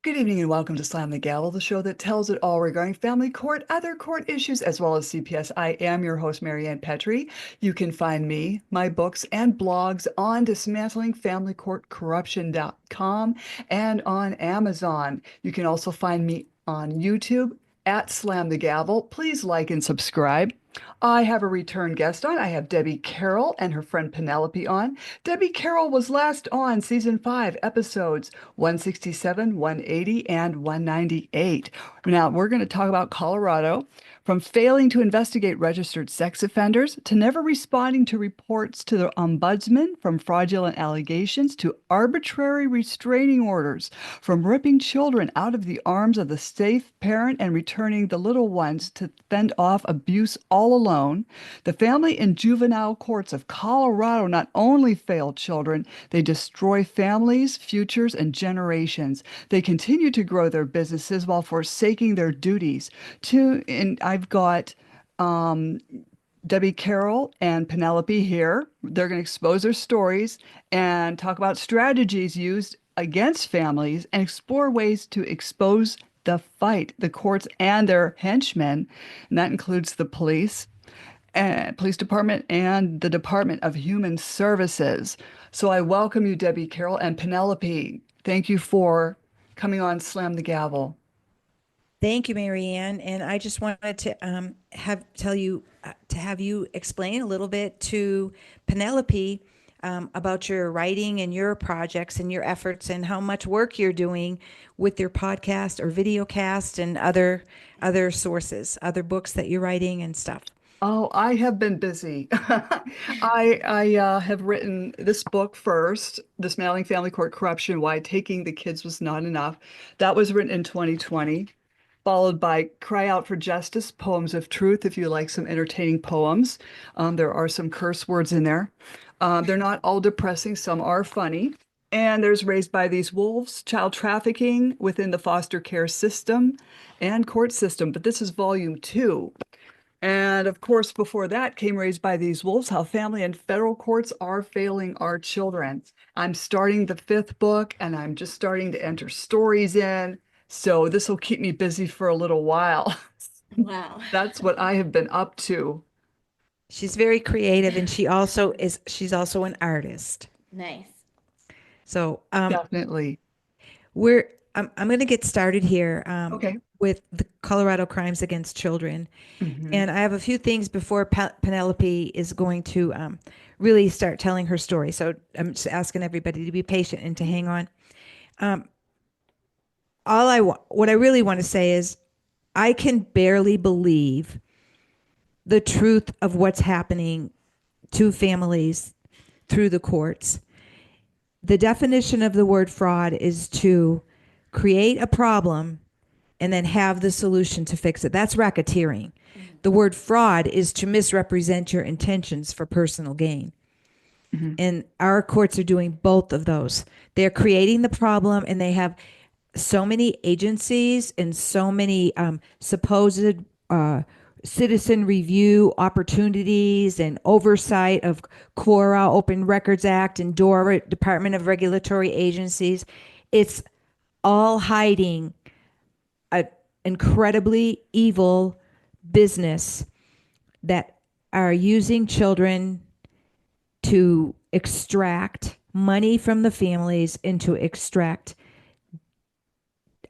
Good evening and welcome to Slam the Gavel, the show that tells it all regarding family court, other court issues, as well as CPS. I am your host, Marianne Petrie. You can find me, my books, and blogs on dismantlingfamilycourtcorruption.com and on Amazon. You can also find me on YouTube at Slam the Gavel. Please like and subscribe. I have a return guest on. I have Debbie Carroll and her friend Penelope on. Debbie Carroll was last on season 5, episodes 167, 180, and 198. Now, we're going to talk about Colorado, from failing to investigate registered sex offenders to never responding to reports to the Ombudsman, from fraudulent allegations to arbitrary restraining orders, from ripping children out of the arms of the safe parent and returning the little ones to fend off abuse all alone. The family and juvenile courts of Colorado not only fail children, they destroy families, futures, and generations. They continue to grow their businesses while forsaking their duties. And I've got Debbie Carroll and Penelope here. They're going to expose their stories and talk about strategies used against families and explore ways to expose the fight, the courts and their henchmen, and that includes the police department and the Department of Human Services. So I welcome you, Debbie Carroll and Penelope. Thank you for coming on Slam the Gavel. Thank you, Marianne. And I just wanted to have you explain a little bit to Penelope about your writing and your projects and your efforts and how much work you're doing with your podcast or video cast and other sources, other books that you're writing and stuff. Oh, I have been busy. I have written this book first, Dismantling Family Court Corruption, Why Taking the Kids Was Not Enough. That was written in 2020, followed by Cry Out for Justice, Poems of Truth, if you like some entertaining poems. There are some curse words in there. They're not all depressing, some are funny. And there's Raised by These Wolves, Child Trafficking Within the Foster Care System and Court System. But this is volume 2. And of course, before that came Raised by These Wolves, How Family and Federal Courts Are Failing Our Children. I'm starting the 5th book and I'm just starting to enter stories in. So this will keep me busy for a little while. Wow. That's what I have been up to. She's very creative and she's also an artist. Nice. So Definitely. I'm going to get started here Okay. with the Colorado crimes against children. And I have a few things before Penelope is going to really start telling her story. So I'm just asking everybody to be patient and to hang on. What I really want to say is I can barely believe the truth of what's happening to families through the courts. The definition of the word fraud is to create a problem and then have the solution to fix it. That's racketeering. The word fraud is to misrepresent your intentions for personal gain. And our courts are doing both of those. They're creating the problem, and they have so many agencies and so many supposed citizen review opportunities and oversight of CORA, Open Records Act, and DORA, Department of Regulatory Agencies. It's all hiding an incredibly evil business that are using children to extract money from the families and to extract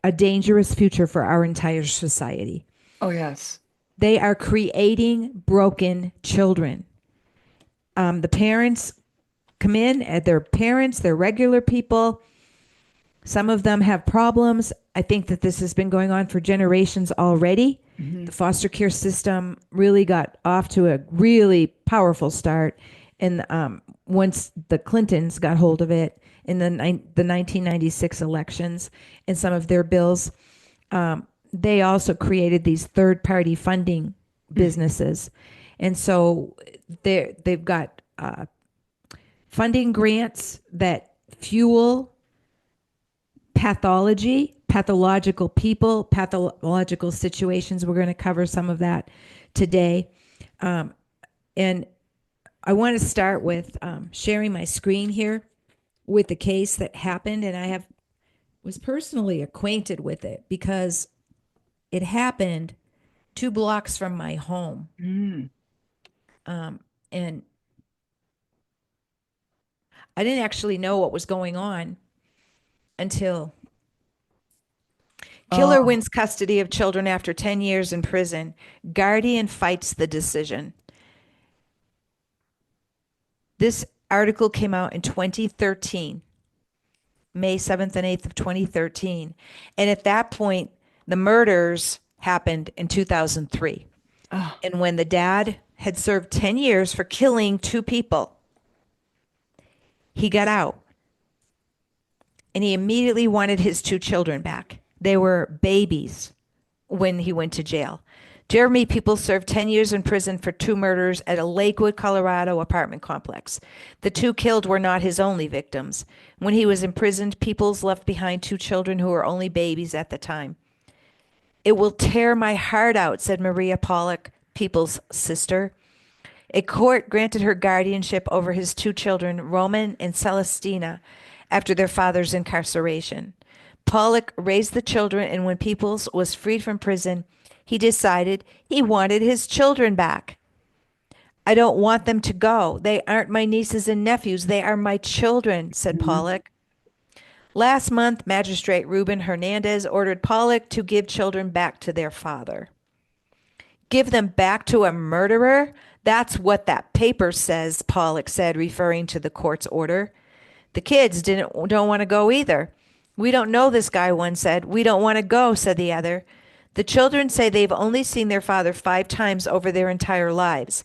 a dangerous future for our entire society. Oh, yes. They are creating broken children. The parents come in, they're parents, they're regular people. Some of them have problems. I think that this has been going on for generations already. The foster care system really got off to a really powerful start. And once the Clintons got hold of it in the 1996 elections and some of their bills, they also created these third-party funding businesses. And so they've got funding grants that fuel pathological people, pathological situations. We're going to cover some of that today. And I want to start with sharing my screen here with the case that happened. And I have was personally acquainted with it because it happened 2 blocks from my home. Mm. And I didn't actually know what was going on until killer Oh, wins custody of children after 10 years in prison. Guardian fights the decision. This article came out in 2013, May 7th and 8th of 2013. And at that point, the murders happened in 2003. oh. And when the dad had served 10 years for killing 2 people, he got out and he immediately wanted his 2 children back. They were babies when he went to jail. Jeremy People served 10 years in prison for 2 murders at a Lakewood, Colorado apartment complex. The 2 killed were not his only victims. When he was imprisoned, Peoples left behind 2 children who were only babies at the time. It will tear my heart out, said Maria Pollock, Peoples' sister. A court granted her guardianship over his 2 children, Roman and Celestina, after their father's incarceration. Pollock raised the children, and when Peoples was freed from prison, he decided he wanted his children back. I don't want them to go. They aren't my nieces and nephews. They are my children, said Mhm. Pollock. Last month, Magistrate Ruben Hernandez ordered Pollock to give children back to their father. Give them back to a murderer? That's what that paper says, Pollock said, referring to the court's order. The kids don't want to go either. We don't know this guy, one said. We don't want to go, said the other. The children say they've only seen their father 5 times over their entire lives.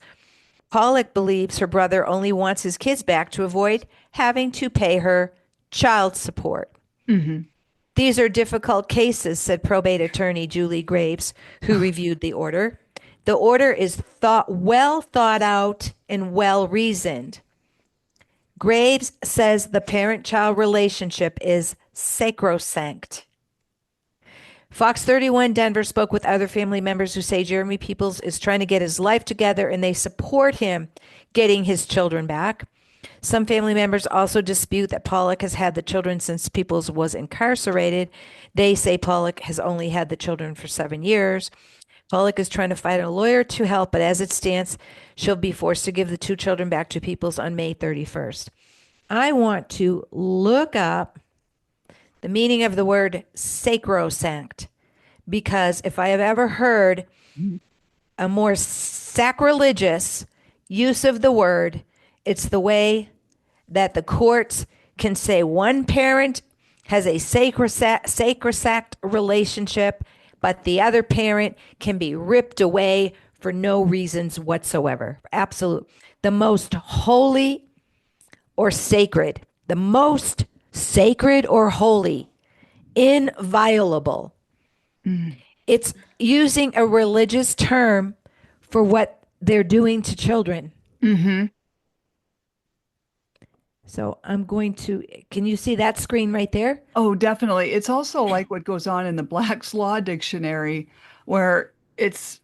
Pollock believes her brother only wants his kids back to avoid having to pay her child support. Mhm. These are difficult cases, said probate attorney Julie Graves, who reviewed the order. The order is well thought out and well reasoned. Graves says the parent-child relationship is sacrosanct. Fox 31 Denver spoke with other family members who say Jeremy Peoples is trying to get his life together and they support him getting his children back. Some family members also dispute that Pollock has had the children since Peoples was incarcerated. They say Pollock has only had the children for 7 years. Pollock is trying to find a lawyer to help, but as it stands, she'll be forced to give the 2 children back to Peoples on May 31st. I want to look up the meaning of the word sacrosanct, because if I have ever heard Mhm. a more sacrilegious use of the word, it's the way that the courts can say one parent has a sacrosanct relationship, but the other parent can be ripped away for no reasons whatsoever. Absolute. The most holy or sacred, the most sacred or holy, inviolable. Mhm. It's using a religious term for what they're doing to children. Mhm. So I'm going to, can you see that screen right there? Oh, definitely. It's also like what goes on in the Black's Law Dictionary, where it's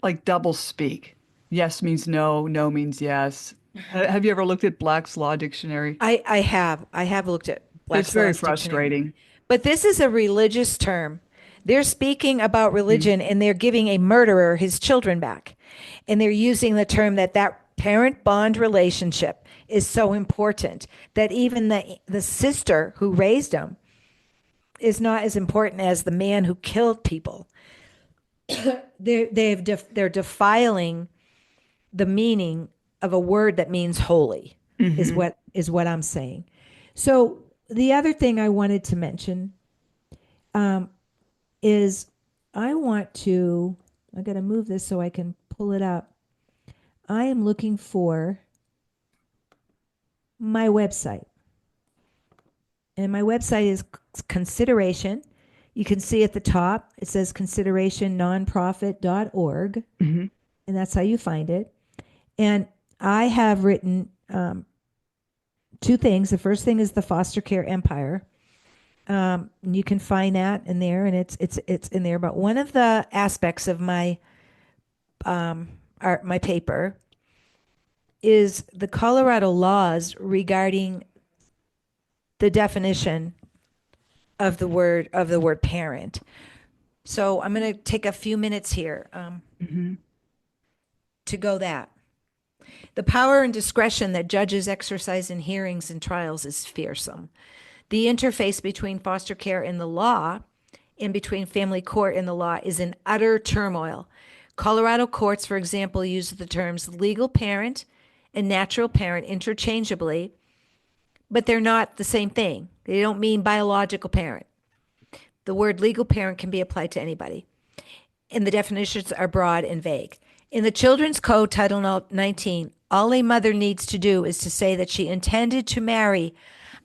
like double speak. Yes means no, no means yes. Have you ever looked at Black's Law Dictionary? I have looked at It's Black's very Law's dictionary, frustrating. but this is a religious term. They're speaking about Mm. religion and they're giving a murderer his children back. And they're using the term that parent bond relationship is so important that even the sister who raised him is not as important as the man who killed people. They're defiling the meaning of a word that means holy Hmm. is what I'm saying. So the other thing I wanted to mention is I got to move this so I can pull it up. I am looking for my website. And my website is consideration. You can see at the top, it says considerationnonprofit.org, Hmm. and that's how you find it. And I have written 2 things. The first thing is the foster care empire. And you can find that in there, and it's in there. But one of the aspects of my my paper is the Colorado laws regarding the definition of the word parent. So I'm going to take a few minutes here to go that. The power and discretion that judges exercise in hearings and trials is fearsome. The interface between foster care and the law, and between family court and the law, is in utter turmoil. Colorado courts, for example, use the terms legal parent and natural parent interchangeably, but they're not the same thing. They don't mean biological parent. The word legal parent can be applied to anybody, and the definitions are broad and vague. In the Children's Code, Title 19, all a mother needs to do is to say that she intended to marry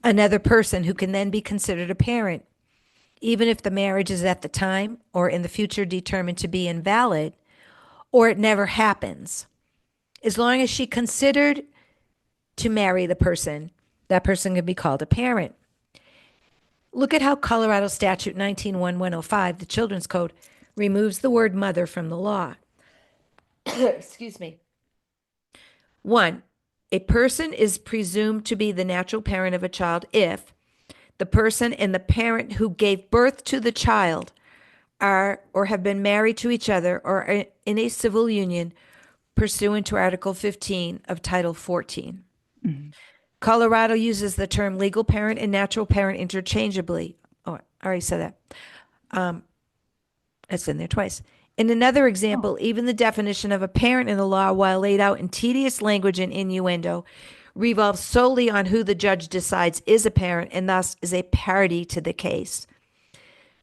another person who can then be considered a parent, even if the marriage is at the time or in the future determined to be invalid, or it never happens. As long as she considered to marry the person, that person can be called a parent. Look at how Colorado Statute 19-1105, the Children's Code, removes the word mother from the law. Excuse me. 1. A person is presumed to be the natural parent of a child if the person and the parent who gave birth to the child are or have been married to each other or are in a civil union pursuant to Article 15 of Title 14. Mm-hmm. Colorado uses the term legal parent and natural parent interchangeably. Oh, I already said that. It's in there twice. In another example, even the definition of a parent in the law, while laid out in tedious language and innuendo, revolves solely on who the judge decides is a parent and thus is a party to the case.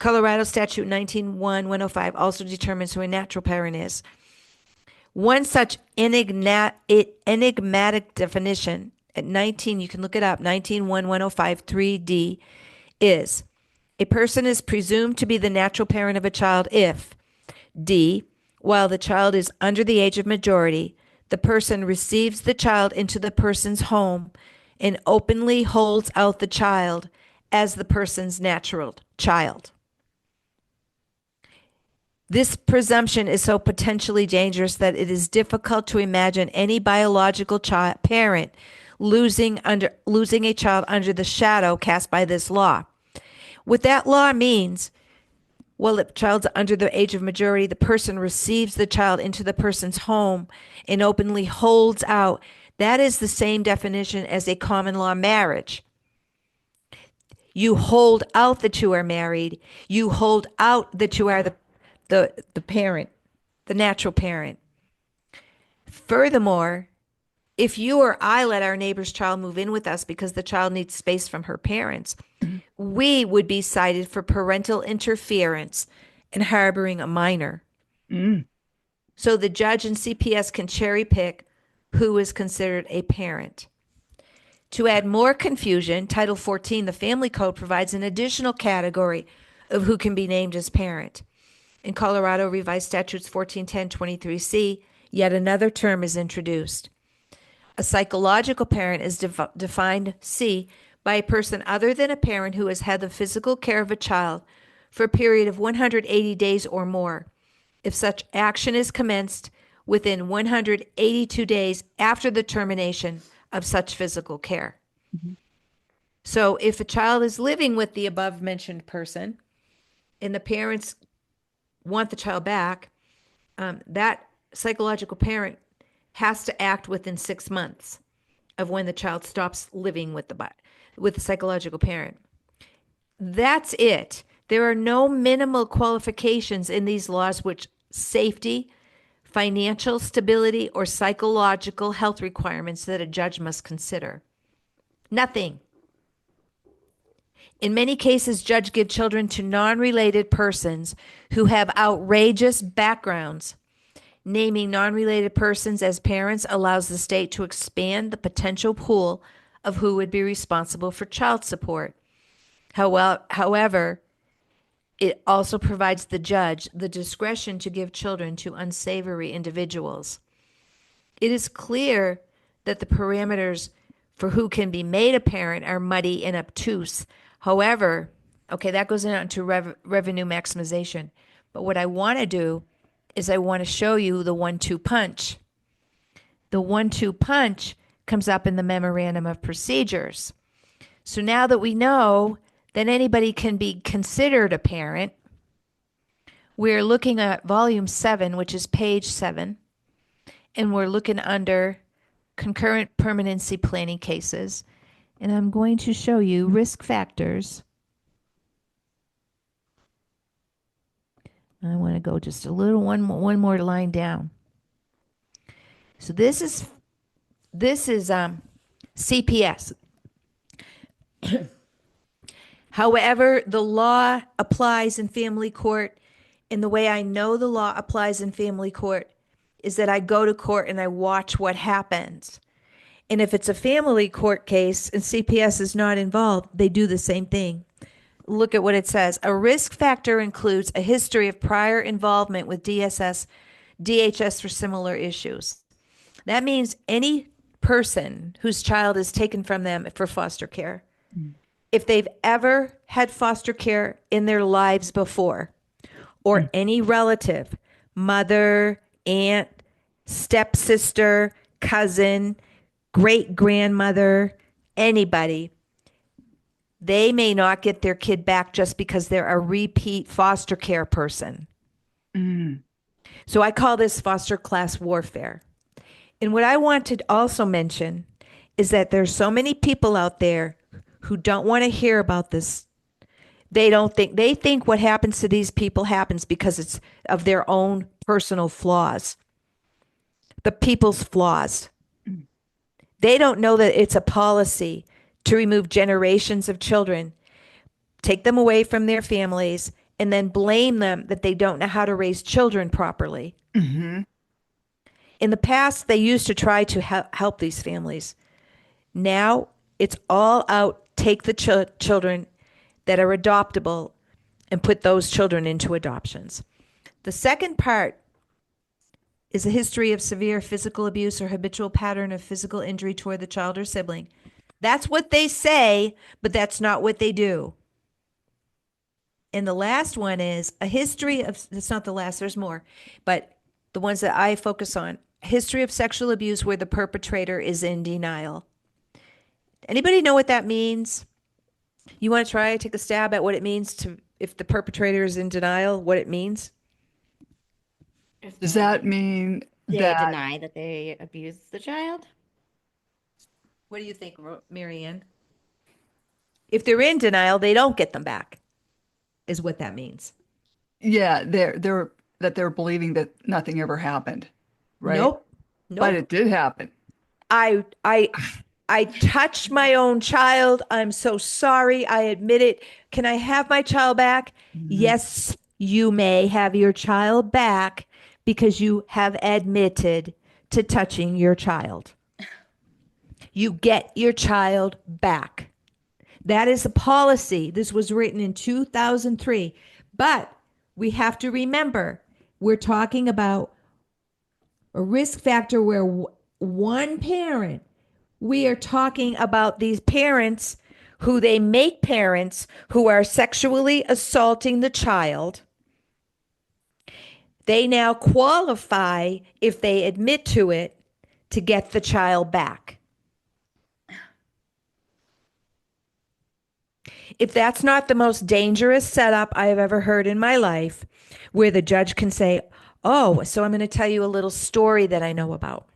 Colorado Statute 19-1-105 also determines who a natural parent is. One such enigmatic definition at 19, you can look it up, 19-1-105 3D, is a person is presumed to be the natural parent of a child if D, while the child is under the age of majority, the person receives the child into the person's home and openly holds out the child as the person's natural child. This presumption is so potentially dangerous that it is difficult to imagine any biological parent losing a child under the shadow cast by this law. What that law means, well, if the child's under the age of majority, the person receives the child into the person's home and openly holds out. That is the same definition as a common law marriage. You hold out that you are married. You hold out that you are the parent, the natural parent. Furthermore, if you or I let our neighbor's child move in with us because the child needs space from her parents, we would be cited for parental interference and harboring a minor. So the judge and CPS can cherry pick who is considered a parent. To add more confusion, Title 14, the Family Code, provides an additional category of who can be named as parent. In Colorado Revised Statutes 1410-23C, yet another term is introduced. A psychological parent is defined, C, by a person other than a parent who has had the physical care of a child for a period of 180 days or more, if such action is commenced within 182 days after the termination of such physical care. Mm-hmm. So if a child is living with the above-mentioned person and the parents want the child back, that psychological parent has to act within 6 months of when the child stops living with the psychological parent. That's it. There are no minimal qualifications in these laws which safety, financial stability, or psychological health requirements that a judge must consider. Nothing. In many cases, judges give children to non-related persons who have outrageous backgrounds. Naming non-related persons as parents allows the state to expand the potential pool of who would be responsible for child support. However, it also provides the judge the discretion to give children to unsavory individuals. It is clear that the parameters for who can be made a parent are muddy and obtuse. However, that goes into revenue maximization. But what I want to do is I want to show you the 1-2 punch. The 1-2 punch comes up in the memorandum of procedures. So now that we know then anybody can be considered a parent. We're looking at volume 7, which is page 7, and we're looking under concurrent permanency planning cases. And I'm going to show you risk factors. I want to go just a little one more line down. So this is CPS. However, the law applies in family court, and the way I know the law applies in family court is that I go to court and I watch what happens. And if it's a family court case and CPS is not involved, they do the same thing. Look at what it says. A risk factor includes a history of prior involvement with DHS for similar issues. That means any person whose child is taken from them for foster care, if they've ever had foster care in their lives before, or any relative, mother, aunt, stepsister, cousin, great grandmother, anybody, they may not get their kid back just because they're a repeat foster care person. So I call this foster class warfare. And what I want to also mention is that there's so many people out there who don't want to hear about this. They think what happens to these people happens because it's of their own personal flaws. The people's flaws. They don't know that it's a policy to remove generations of children, take them away from their families, and then blame them that they don't know how to raise children properly. In the past, they used to try to help these families. Now, it's all out. Take the children that are adoptable and put those children into adoptions. The second part is a history of severe physical abuse or habitual pattern of physical injury toward the child or sibling. That's what they say, but that's not what they do. And the last one is a history of, it's not the last, there's more, but the ones that I focus on, history of sexual abuse where the perpetrator is in denial. Anybody know what that means? You want to try, take a stab at what it means to, if the perpetrator is in denial, what it means? Does that mean They that deny that they abused the child? What do you think, Marianne? If they're in denial, they don't get them back, is what that means. they're believing that nothing ever happened, right? Nope. But it did happen. I touched my own child. I'm so sorry. I admit it. Can I have my child back? Yes, you may have your child back because you have admitted to touching your child. You get your child back. That is a policy. This was written in 2003. But we have to remember, we're talking about a risk factor where one parent, we are talking about these parents who they make parents who are sexually assaulting the child. They now qualify, if they admit to it, to get the child back. If that's not the most dangerous setup I have ever heard in my life, where the judge can say, oh, so I'm going to tell you a little story that I know about.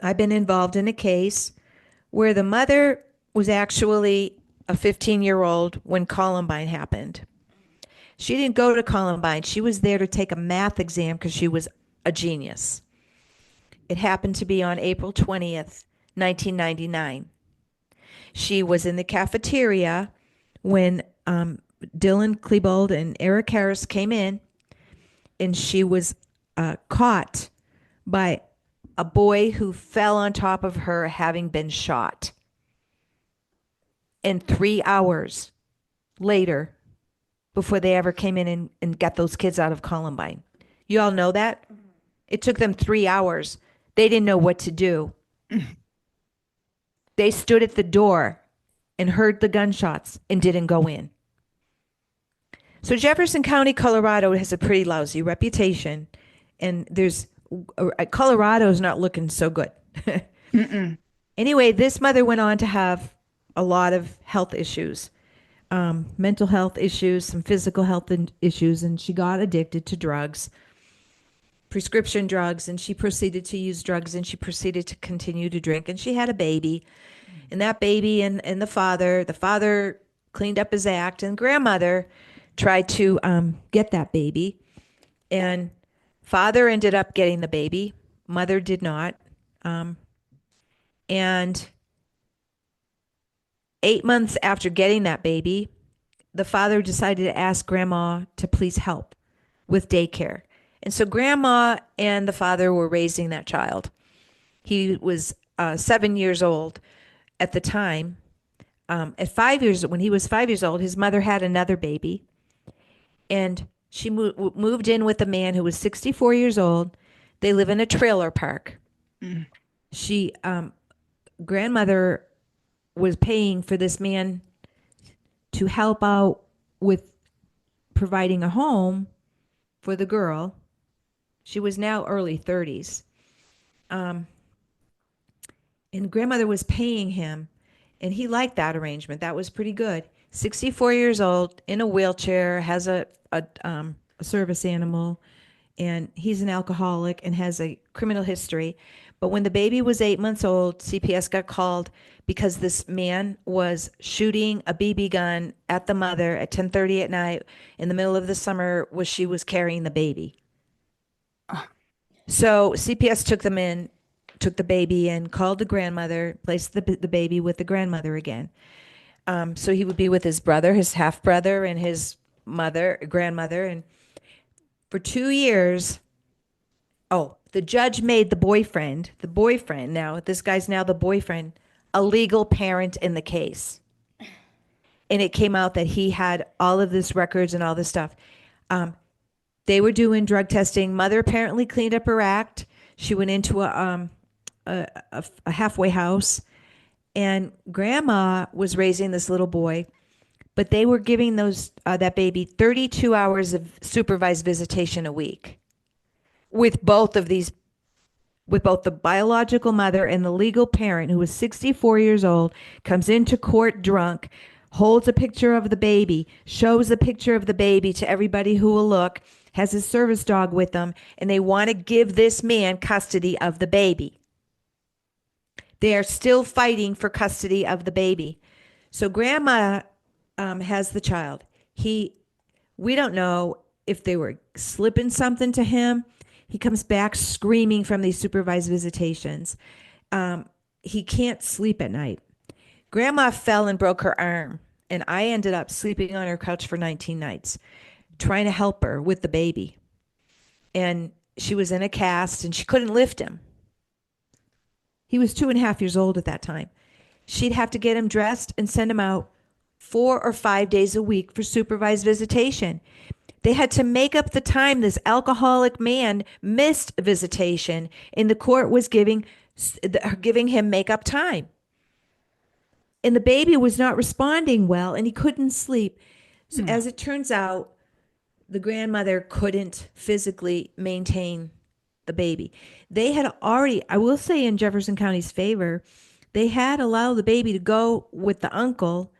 I've been involved in a case where the mother was actually a 15-year-old when Columbine happened. She didn't go to Columbine. She was there to take a math exam because she was a genius. It happened to be on April 20th, 1999. She was in the cafeteria when Dylan Klebold and Eric Harris came in, and she was caught by a boy who fell on top of her having been shot. And 3 hours later, before they ever came in and got those kids out of Columbine. You all know that? It took them 3 hours. They didn't know what to do. They stood at the door and heard the gunshots and didn't go in. So Jefferson County, Colorado has a pretty lousy reputation. And Colorado's not looking so good. Anyway, this mother went on to have a lot of health issues, mental health issues, some physical health issues, and she got addicted to drugs, prescription drugs, and she proceeded to use drugs, and she proceeded to continue to drink, and she had a baby. And that baby and the father cleaned up his act, and grandmother tried to get that baby. And father ended up getting the baby. Mother did not. And 8 months after getting that baby, the father decided to ask grandma to please help with daycare. And so grandma and the father were raising that child. He was 7 years old at the time. At 5 years, when he was 5 years old, his mother had another baby, and she moved in with a man who was 64 years old. They live in a trailer park. She, grandmother, was paying for this man to help out with providing a home for the girl. She was now early 30s. And grandmother was paying him, and he liked that arrangement. That was pretty good. 64 years old, in a wheelchair, has a service animal, and he's an alcoholic and has a criminal history. But when the baby was 8 months old, CPS got called because this man was shooting a BB gun at the mother at 10:30 at night in the middle of the summer, where she was carrying the baby. So CPS took them in, took the baby in, called the grandmother, placed the baby with the grandmother again. So he would be with his brother, his half brother, and his grandmother. And for 2 years, the judge made the boyfriend, now, this guy's now the boyfriend, a legal parent in the case. And it came out that he had all of this records and all this stuff. They were doing drug testing. Mother apparently cleaned up her act. She went into a halfway house, and grandma was raising this little boy, but they were giving that baby 32 hours of supervised visitation a week with both the biological mother and the legal parent, who was 64 years old, comes into court drunk, holds a picture of the baby, shows a picture of the baby to everybody who will look, has his service dog with them, and they want to give this man custody of the baby. They are still fighting for custody of the baby. So grandma has the child. We don't know if they were slipping something to him. He comes back screaming from these supervised visitations. He can't sleep at night. Grandma fell and broke her arm, and I ended up sleeping on her couch for 19 nights, trying to help her with the baby. And she was in a cast, and she couldn't lift him. He was 2.5 years old at that time. She'd have to get him dressed and send him out 4 or 5 days a week for supervised visitation. They had to make up the time this alcoholic man missed visitation, and the court was giving him make up time. And the baby was not responding well, and he couldn't sleep. So as it turns out, the grandmother couldn't physically maintain the baby. They had already, I will say in Jefferson County's favor, they had allowed the baby to go with the uncle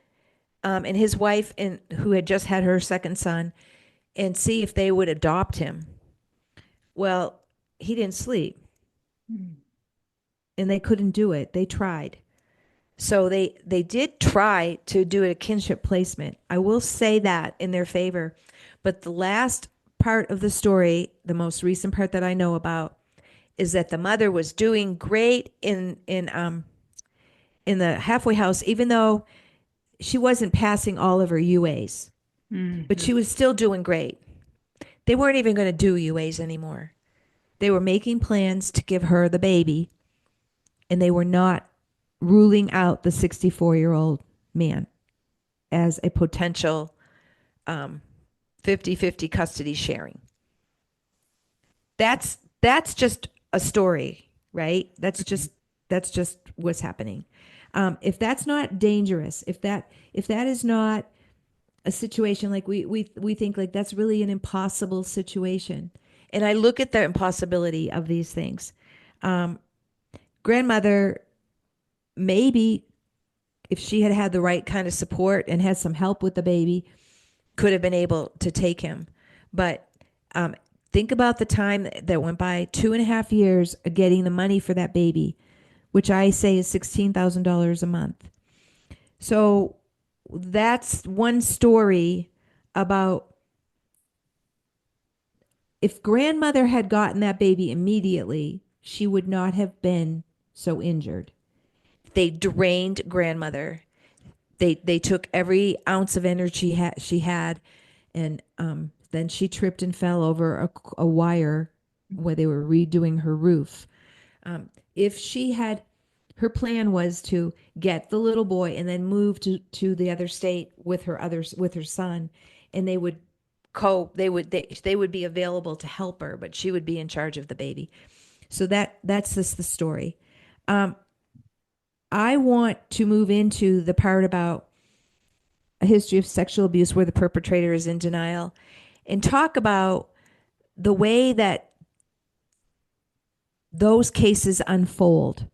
and his wife, who had just had her second son, and see if they would adopt him. Well, he didn't sleep, and they couldn't do it. They tried. So they did try to do a kinship placement. I will say that in their favor. But the last part of the story, the most recent part that I know about, is that the mother was doing great in the halfway house, even though she wasn't passing all of her UAs. But she was still doing great. They weren't even going to do UAs anymore. They were making plans to give her the baby, and they were not ruling out the 64-year-old man as a potential 50-50 custody sharing. That's just a story, right? That's just what's happening. If that's not dangerous, if that is not a situation like we think like that's really an impossible situation, and I look at the impossibility of these things. Grandmother maybe if she had had the right kind of support and had some help with the baby, could have been able to take him. But um, think about the time that went by, 2.5 years of getting the money for that baby, which I say is $16,000 a month. So that's one story about if grandmother had gotten that baby immediately, she would not have been so injured. They drained grandmother. They took every ounce of energy she had, and then she tripped and fell over a wire where they were redoing her roof. If she had, her plan was to get the little boy and then move to the other state with her son, and they would they would be available to help her, but she would be in charge of the baby. So that's just the story. I want to move into the part about a history of sexual abuse where the perpetrator is in denial, and talk about the way that those cases unfold.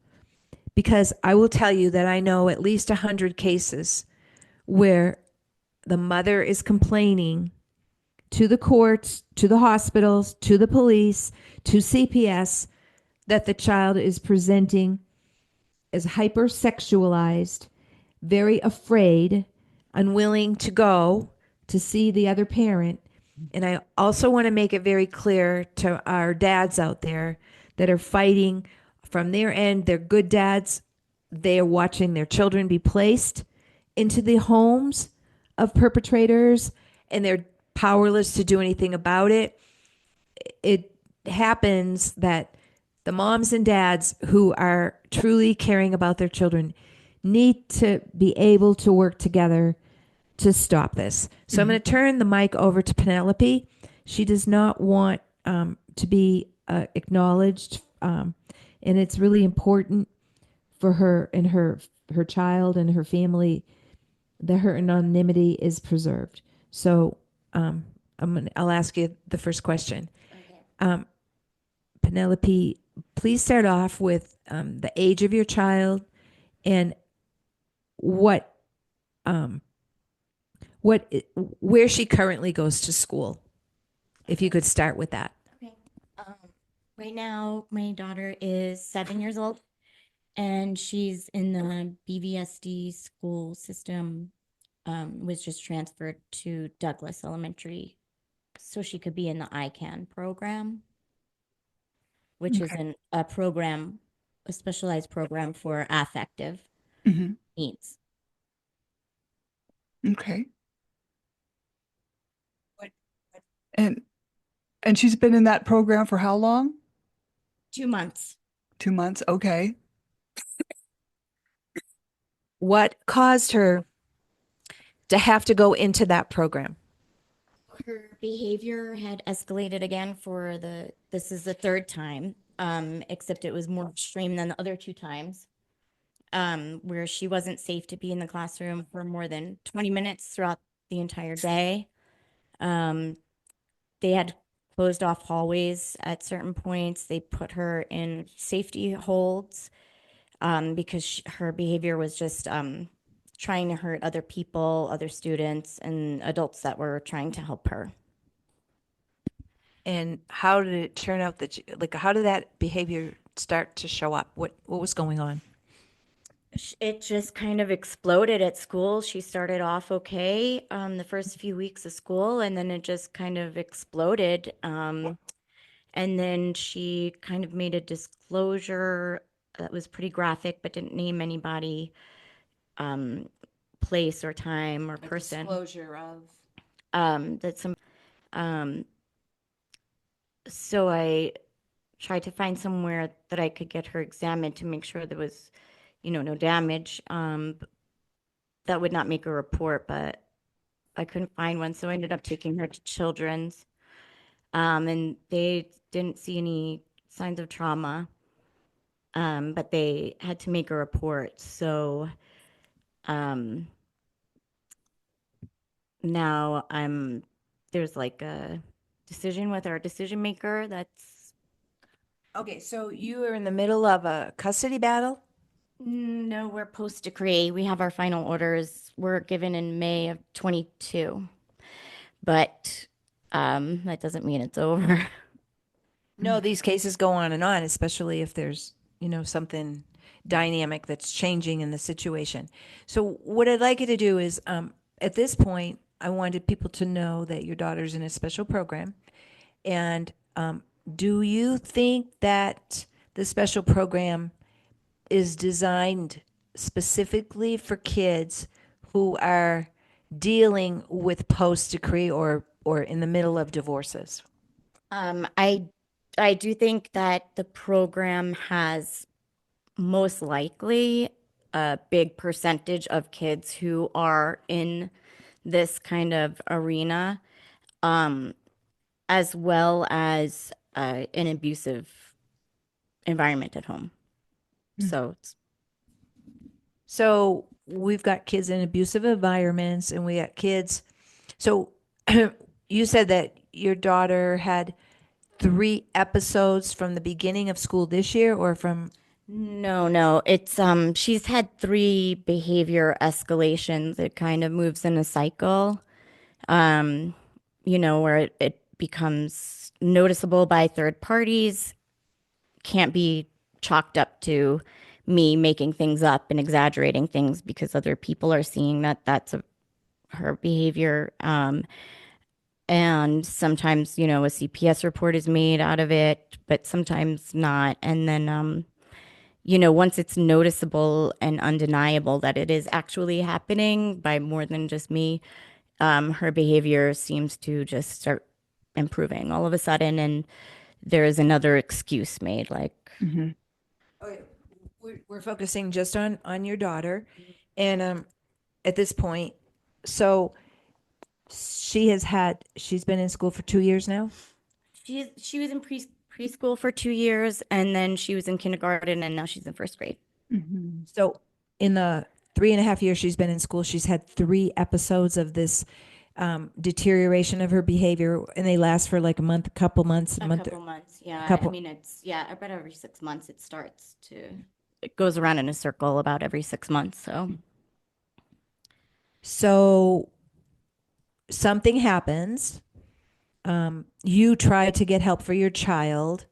Because I will tell you that I know at least 100 cases where the mother is complaining to the courts, to the hospitals, to the police, to CPS that the child is presenting as hypersexualized, very afraid, unwilling to go to see the other parent. And I also want to make it very clear to our dads out there that are fighting from their end. They're good dads. They are watching their children be placed into the homes of perpetrators, and they're powerless to do anything about it. It happens that the moms and dads who are truly caring about their children need to be able to work together to stop this. So I'm going to turn the mic over to Penelope. She does not want to be acknowledged, and it's really important for her and her child and her family that her anonymity is preserved. So I'll ask you the first question. Okay. Penelope, please start off with the age of your child and what um, where she currently goes to school. If you could start with that. Okay. Um, right now, my daughter is 7 years old, and she's in the BVSD school system. Was just transferred to Douglas Elementary, so she could be in the ICANN program, which is a program, a specialized program for affective Mm-hmm. needs. Okay. And she's been in that program for how long? 2 months. 2 months. Okay. What caused her to have to go into that program? Her behavior had escalated again this is the third time, except it was more extreme than the other 2 times, where she wasn't safe to be in the classroom for more than 20 minutes throughout the entire day. They had closed off hallways at certain points. They put her in safety holds, because her behavior was just trying to hurt other people, other students, and adults that were trying to help her. And how did it turn out that how did that behavior start to show up? What was going on? It just kind of exploded at school. She started off okay, the first few weeks of school, and then it just kind of exploded. And then she kind of made a disclosure that was pretty graphic, but didn't name anybody, place or time or person. Disclosure of. That some. Um, so I tried to find somewhere that I could get her examined to make sure there was, no damage. That would not make a report, but I couldn't find one, so I ended up taking her to Children's, and they didn't see any signs of trauma, but they had to make a report. So um, now there's like a decision with our decision maker that's Okay, so you were in the middle of a custody battle? No, we're post decree. We have our final orders were given in May of 22, but that doesn't mean it's over. No, these cases go on, especially if there's, something dynamic that's changing in the situation. So, what I'd like you to do is, at this point, I wanted people to know that your daughter's in a special program. And do you think that the special program is designed specifically for kids who are dealing with post decree or in the middle of divorces? Um, I I do think that the program has most likely a big percentage of kids who are in this kind of arena, um, as well as an abusive environment at home. So it's, So we've got kids in abusive environments and we got kids. So you said that your daughter had 3 episodes from the beginning of school this year or from, no, it's she's had three behavior escalations. It kind of moves in a cycle, um, where it becomes noticeable by third parties, can't be chalked up to me making things up and exaggerating things because other people are seeing that her behavior. And sometimes, a CPS report is made out of it, but sometimes not. And then, once it's noticeable and undeniable that it is actually happening by more than just me, her behavior seems to just start improving all of a sudden. And there is another excuse made, like, Mhm. okay, we're focusing just on your daughter. And at this point, so she's been in school for 2 years now. she was in preschool for 2 years, and then she was in kindergarten, and now she's in first grade. Mhm. So in the 3.5 years she's been in school, she's had 3 episodes of this deterioration of her behavior, and they last for like a month, a couple months, a A month, couple months, a yeah. I couple. mean, about every 6 months it starts to, it goes around in a circle about every 6 months. So, So something happens. You try to get help for your child.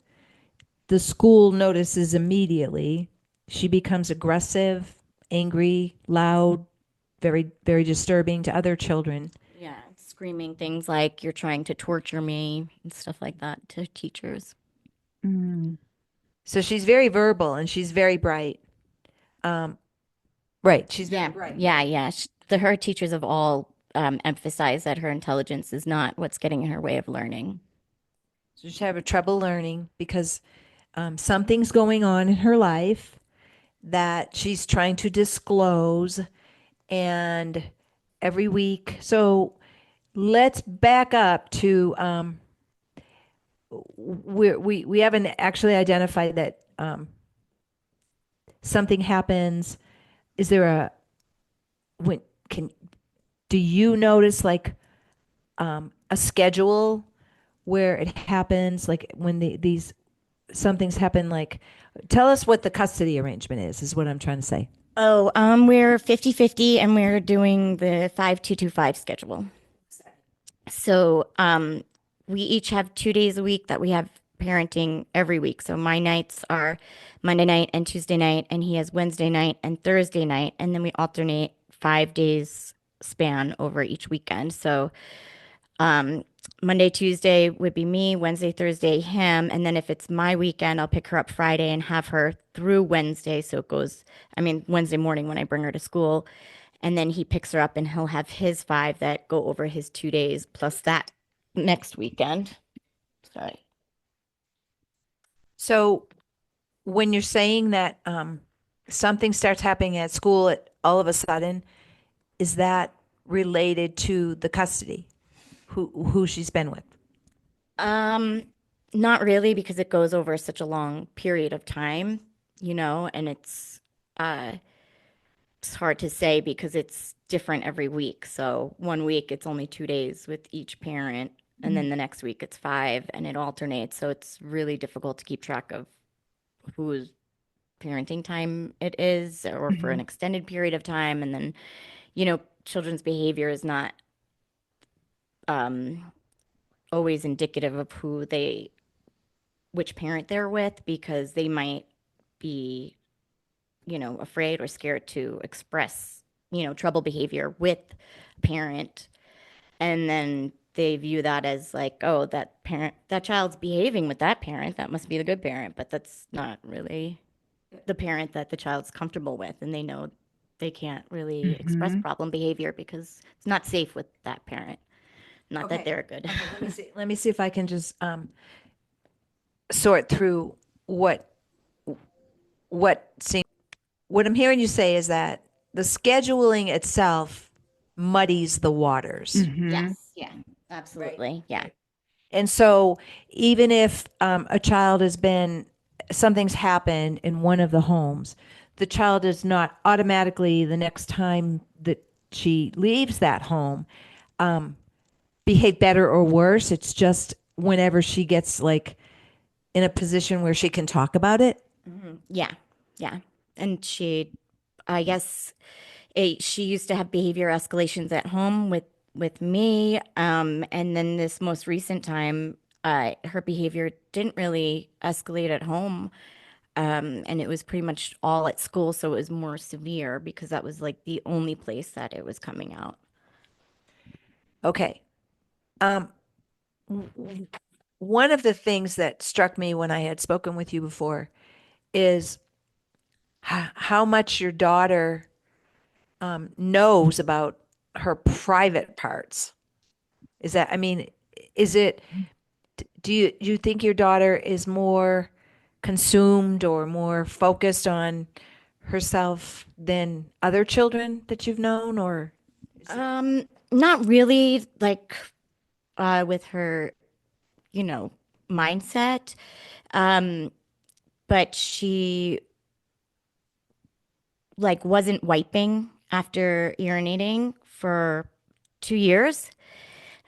The school notices immediately. She becomes aggressive, angry, loud, very, very disturbing to other children. yeah, screaming things like you're trying to torture me and stuff like that to teachers. Mm. So she's very verbal and she's very bright. Um, right. She's very Yeah, bright. yeah. Her teachers have all emphasized that her intelligence is not what's getting in her way of learning. So she's having trouble learning because something's going on in her life that she's trying to disclose. And every week, so let's back up to we haven't actually identified that something happens. Is there a when can do you notice like a schedule where it happens, like when these something's happen, like tell us what the custody arrangement is what I'm trying to say. Oh, we're 50-50, and we're doing the 5225 schedule. So, we each have 2 days a week that we have parenting every week. So my nights are Monday night and Tuesday night, and he has Wednesday night and Thursday night, and then we alternate 5 days span over each weekend. So, um, Monday, Tuesday would be me, Wednesday, Thursday, him. And then if it's my weekend, I'll pick her up Friday and have her through Wednesday. So it goes, I mean, Wednesday morning when I bring her to school. And then he picks her up and he'll have his 5 that go over his 2 days plus that next weekend. Sorry. So when you're saying that something starts happening at school all of a sudden, is that related to the custody who she's been with? Um, Not really, because it goes over such a long period of time, and uh it's hard to say because it's different every week. So one week it's only 2 days with each parent, and then the next week it's 5, and it alternates. So it's really difficult to keep track of who's parenting time it is, or for an extended period of time. And then, children's behavior is not um, always indicative of which parent they're with, because they might be, afraid or scared to express, trouble behavior with a parent. And then they view that as like, oh, that child's behaving with that parent, that must be the good parent. But that's not really the parent that the child's comfortable with. And they know they can't really express Mhm. problem behavior because it's not safe with that parent. Not that Okay. they're good. Okay, let me see. Let me see if I can just sort through what seems. What I'm hearing you say is that the scheduling itself muddies the waters. Mhm. Yes. Yeah. Absolutely. Yeah. And so even if a child has been, something's happened in one of the homes, the child is not automatically the next time that she leaves that home behave better or worse. It's just whenever she gets like in a position where she can talk about it. Yeah. Yeah. And I guess, she used to have behavior escalations at home with me. And then this most recent time, her behavior didn't really escalate at home. And it was pretty much all at school. So it was more severe because that was like the only place that it was coming out. Okay. One of the things that struck me when I had spoken with you before is how much your daughter knows about her private parts. Is that, I mean, is it, do you think your daughter is more consumed or more focused on herself than other children that you've known, or Not really, like, with her, you know, mindset. Um, but she like wasn't wiping after urinating for 2 years,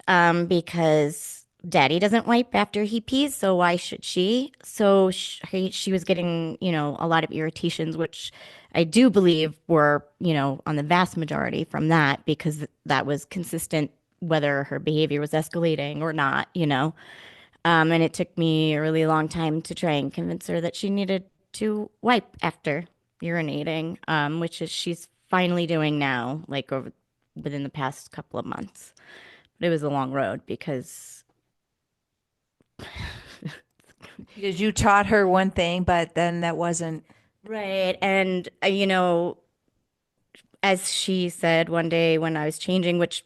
because daddy doesn't wipe after he pees, so why should she? So she was getting, a lot of irritations, which I do believe were, on the vast majority from that, because that was consistent whether her behavior was escalating or not. And it took me a really long time to try and convince her that she needed to wipe after urinating, which is she's finally doing now, like within the past couple of months. But it was a long road because because you taught her one thing, but then that wasn't. right. And as she said one day when I was changing, which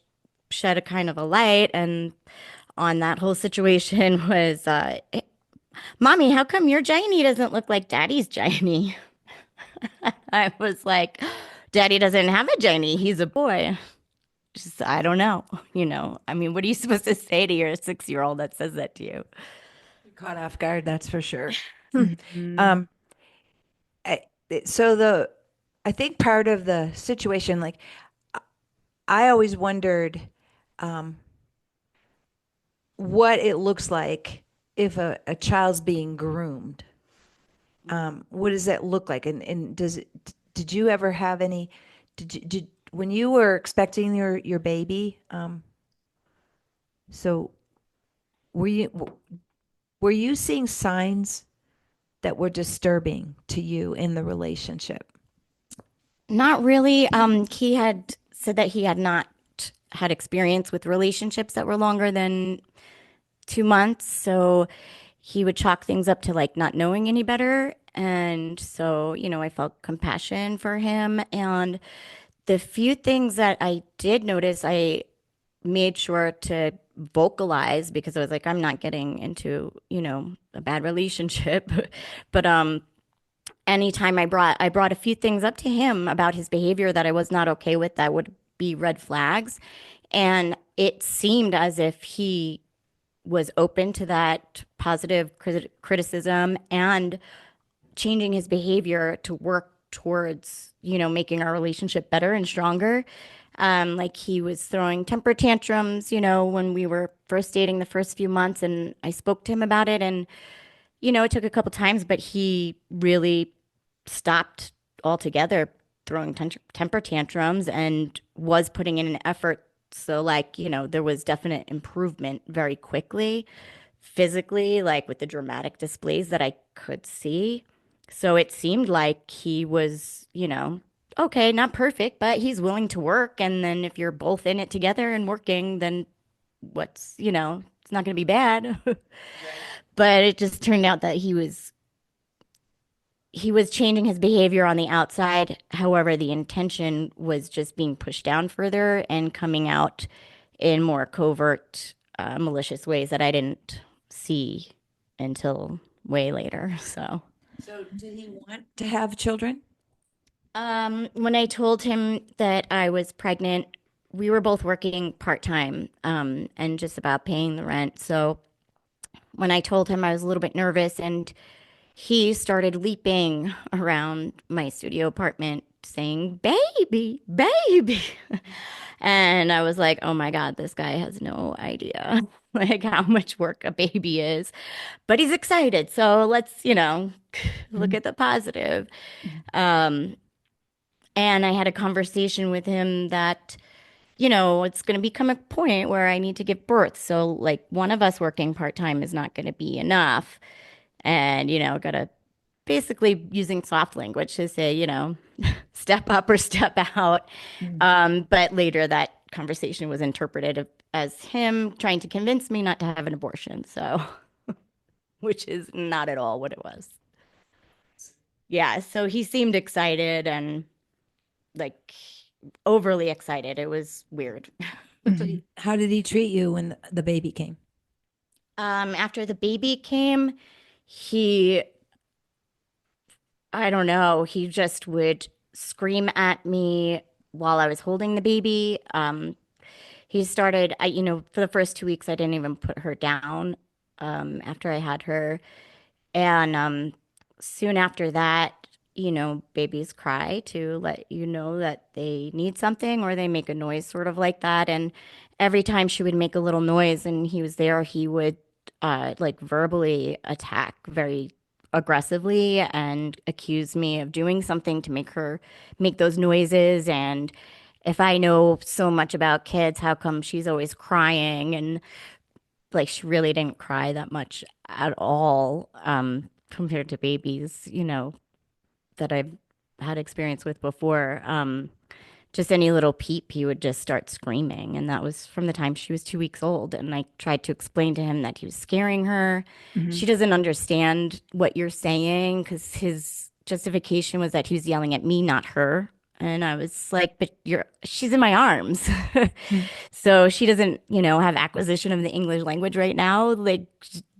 shed a kind of a light and on that whole situation was, Mommy, how come your Janie doesn't look like Daddy's Janie? I was like, Daddy doesn't have a Janie. He's a boy. Just, I don't know. I mean, what are you supposed to say to your 6-year-old that says that to you? Caught off guard, that's for sure. Mhm. um I, so I think part of the situation, like, I always wondered um what it looks like if a child's being groomed. What does that look like? And did you ever have any, did when you were expecting your baby, so were you seeing signs that were disturbing to you in the relationship? Not really. He had said that he had not had experience with relationships that were longer than 2 months. So he would chalk things up to like not knowing any better. And so, I felt compassion for him. And the few things that I did notice, I made sure to vocalize because I was like, I'm not getting into, a bad relationship. But anytime I brought a few things up to him about his behavior that I was not okay with, that would be red flags. And it seemed as if he was open to that positive criticism and changing his behavior to work towards, making our relationship better and stronger. Like he was throwing temper tantrums, when we were first dating the first few months, and I spoke to him about it. And, it took a couple times, but he really stopped altogether throwing temper tantrums and was putting in an effort. So, like, there was definite improvement very quickly, physically, like with the dramatic displays that I could see. So it seemed like he was, okay, not perfect, but he's willing to work. And then if you're both in it together and working, then it's not going to be bad. But it just turned out that he was changing his behavior on the outside. However, the intention was just being pushed down further and coming out in more covert, malicious ways that I didn't see until way later. So did he want to have children? When I told him that I was pregnant, we were both working part-time, and just about paying the rent. So when I told him, I was a little bit nervous, and he started leaping around my studio apartment saying, "Baby, baby." And I was like, oh my God, this guy has no idea like how much work a baby is. But he's excited. So let's, look at the positive. Um, and I had a conversation with him that, it's going to become a point where I need to give birth. So, like, one of us working part-time is not going to be enough. And, got to basically using soft language to say, step up or step out. But later that conversation was interpreted as him trying to convince me not to have an abortion. So, which is not at all what it was. Yeah. So he seemed excited and like overly excited. It was weird. How did he treat you when the baby came? After the baby came, he I don't know. He just would scream at me while I was holding the baby. He started, for the first 2 weeks, I didn't even put her down after I had her. And soon after that, babies cry to let you know that they need something or they make a noise sort of like that. And every time she would make a little noise and he was there, he would like verbally attack very aggressively and accuse me of doing something to make her make those noises. And if I know so much about kids, how come she's always crying? And like she really didn't cry that much at all, compared to babies, that I've had experience with before. Just any little peep, he would just start screaming. And that was from the time she was 2 weeks old. And I tried to explain to him that he was scaring her. Mhm. She doesn't understand what you're saying because his justification was that he was yelling at me, not her. And I was like, but she's in my arms. Mhm. So she doesn't, have acquisition of the English language right now. Like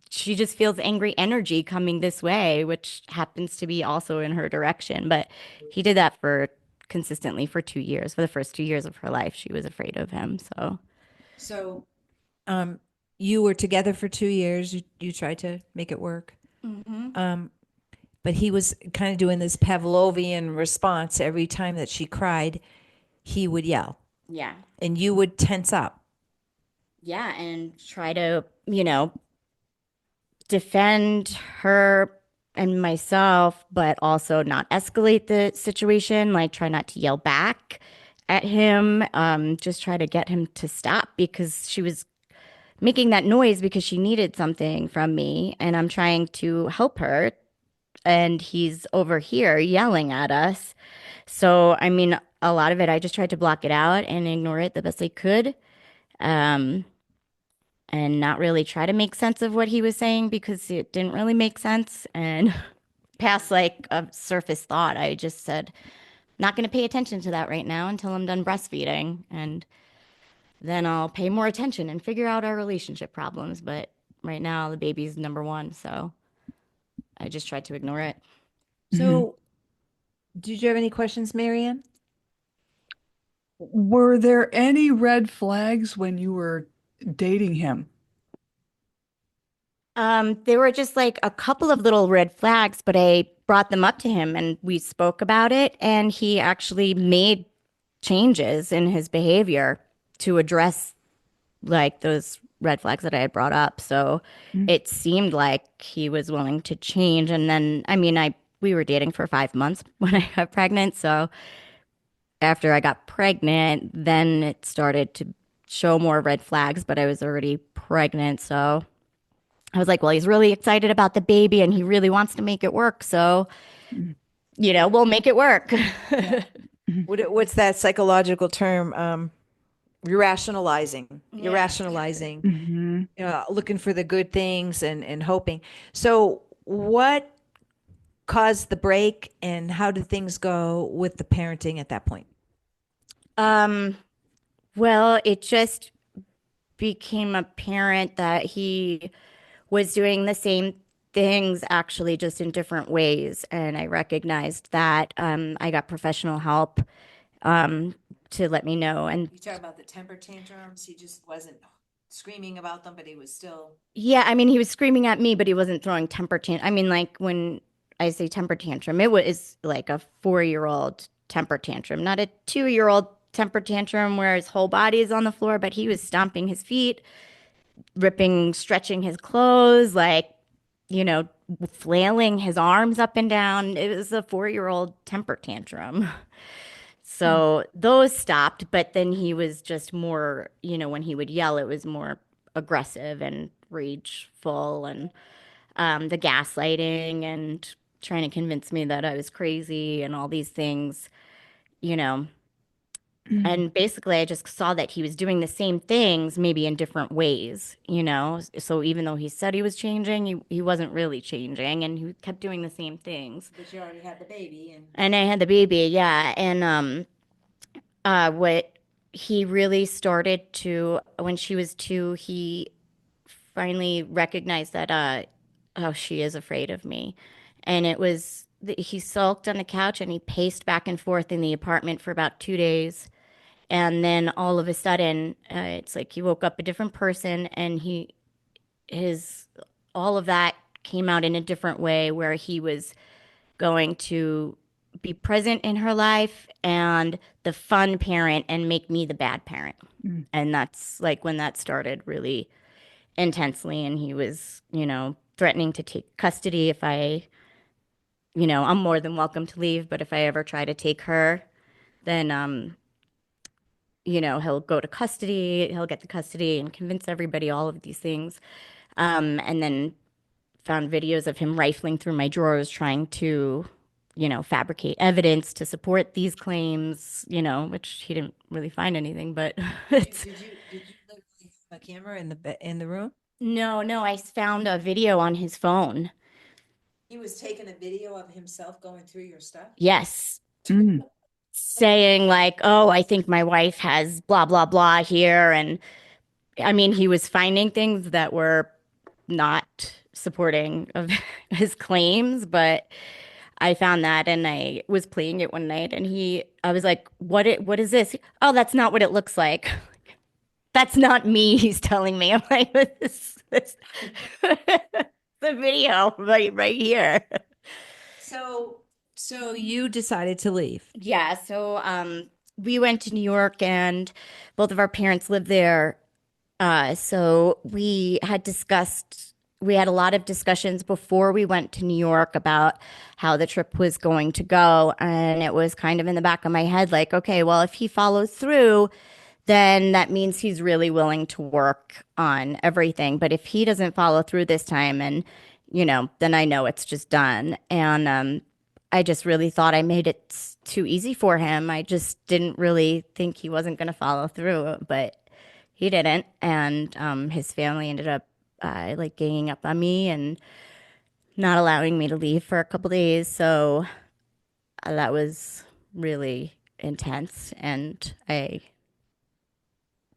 she just feels angry energy coming this way, which happens to be also in her direction. But he did that for consistently for 2 years. For the first 2 years of her life, she was afraid of him. So, So, you were together for 2 years. You tried to make it work. hmm But he was kind of doing this Pavlovian response every time that she cried, he would yell yeah. and you would tense up. Yeah. And try to, defend her and myself, but also not escalate the situation. Like, try not to yell back at him. Just try to get him to stop because she was making that noise because she needed something from me. And I'm trying to help her. And he's over here yelling at us. So, I mean, a lot of it, I just tried to block it out and ignore it the best I could. Um, and not really try to make sense of what he was saying because it didn't really make sense. And past like a surface thought, I just said, not going to pay attention to that right now until I'm done breastfeeding. And then I'll pay more attention and figure out our relationship problems. But right now, the baby's number one. So I just tried to ignore it. Mhm. So, did you have any questions, Marianne? Were there any red flags when you were dating him? There were just like a couple of little red flags, but I brought them up to him and we spoke about it. And he actually made changes in his behavior to address like those red flags that I had brought up. So Mhm. it seemed like he was willing to change. And then, I mean, I we were dating for 5 months when I got pregnant. So after I got pregnant, then it started to show more red flags, but I was already pregnant. So I was like, well, he's really excited about the baby and he really wants to make it work. So, Mm. we'll make it work. Yeah. Mhm. What's that psychological term? You're rationalizing. You're Yeah. rationalizing, Mhm. looking for the good things and hoping. So, what caused the break, and how did things go with the parenting at that point? Um, well, it just became apparent that he was doing the same things actually just in different ways. And I recognized that. I got professional help to let me know. And You talk about the temper tantrums. He just wasn't screaming about them, but he was still. yeah, I mean, he was screaming at me, but he wasn't throwing temper tantrum. I mean, like when I say temper tantrum, it was like a 4-year-old temper tantrum, not a 2-year-old temper tantrum where his whole body is on the floor, but he was stomping his feet, ripping, stretching his clothes, like, you know, flailing his arms up and down. It was a 4-year-old temper tantrum. So those stopped, but then he was just more, when he would yell, it was more aggressive and rageful, and the gaslighting and trying to convince me that I was crazy and all these things, you know. Mhm. And basically, I just saw that he was doing the same things, maybe in different ways. So even though he said he was changing, he wasn't really changing, and he kept doing the same things. But you already had the baby, and And I had the baby, yeah. And what he really started to, when she was 2, he finally recognized that, oh, she is afraid of me. And it was, he sulked on the couch and he paced back and forth in the apartment for about 2 days. And then all of a sudden, it's like he woke up a different person, and his, all of that came out in a different way where he was going to be present in her life and the fun parent and make me the bad parent. Mhm. And that's like when that started really intensely. And he was, threatening to take custody if I'm more than welcome to leave. But if I ever try to take her, then, he'll go to custody, he'll get the custody and convince everybody all of these things. And then found videos of him rifling through my drawers trying to, fabricate evidence to support these claims, which he didn't really find anything, but it's did you literally have a camera in the room? no, no, I found a video on his phone. He was taking a video of himself going through your stuff. Yes. Mhm. Saying like, oh, I think my wife has blah, blah, blah here. And I mean, he was finding things that were not supporting of his claims, but I found that and I was playing it one night and I was like, what is this? Oh, that's not what it looks like. That's not me, he's telling me. I'm like, this the video right here. So, so you decided to leave. Yeah, so we went to New York and both of our parents live there. So we had a lot of discussions before we went to New York about how the trip was going to go. And it was kind of in the back of my head, like, okay, well, if he follows through, then that means he's really willing to work on everything. But if he doesn't follow through this time, and, then I know it's just done. And I just really thought I made it too easy for him. I just didn't really think he wasn't going to follow through, but he didn't. And his family ended up like ganging up on me and not allowing me to leave for a couple days. So that was really intense. And I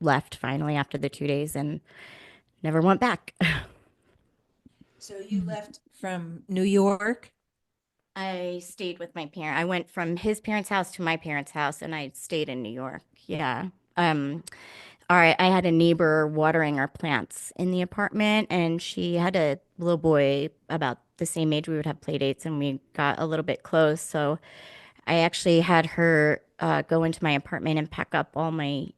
left finally after the 2 days and never went back. So you left from New York. I stayed with my parent. I went from his parents' house to my parents' house, and I stayed in New York. Yeah. Um, all right. I had a neighbor watering our plants in the apartment, and she had a little boy about the same age. We would have play dates, and we got a little bit close. So I actually had her go into my apartment and pack up all my,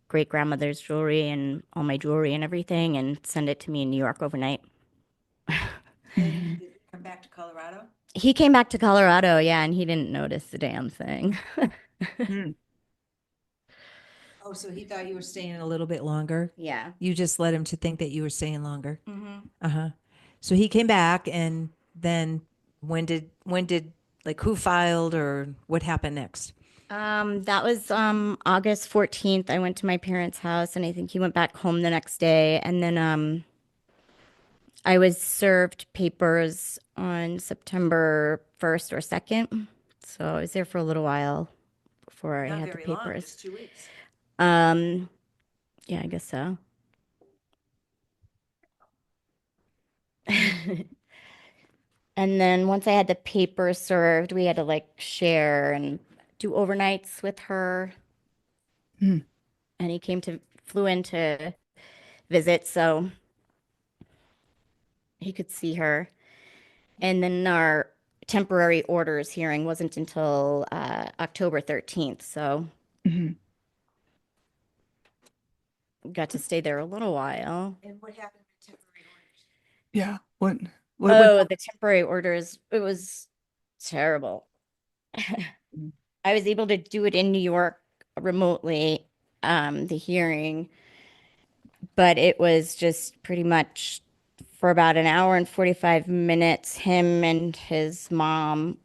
great grandmother's jewelry and all my jewelry and everything, and send it to me in New York overnight. Then you come back to Colorado. He came back to Colorado, yeah, and he didn't notice the damn thing. Hmm. Oh, so he thought you were staying a little bit longer? Yeah. You just led him to think that you were staying longer? Hmm. Uh-huh. So he came back, and then when did like who filed or what happened next? That was August 14th. I went to my parents' house and I think he went back home the next day. And then I was served papers on September 1st or 2nd. So I was there for a little while before I Not had the very long, papers. just 2 weeks. Um, yeah, I guess so. And then once I had the papers served, we had to like share and do overnights with her. Hmm. And he flew in to visit so he could see her. And then our temporary orders hearing wasn't until October 13th. So Mhm. got to stay there a little while. And what happened with temporary orders? Yeah. What Oh, the temporary orders, it was terrible. happened? I was able to do it in New York remotely, the hearing, but it was just pretty much for about an hour and 45 minutes, him and his mom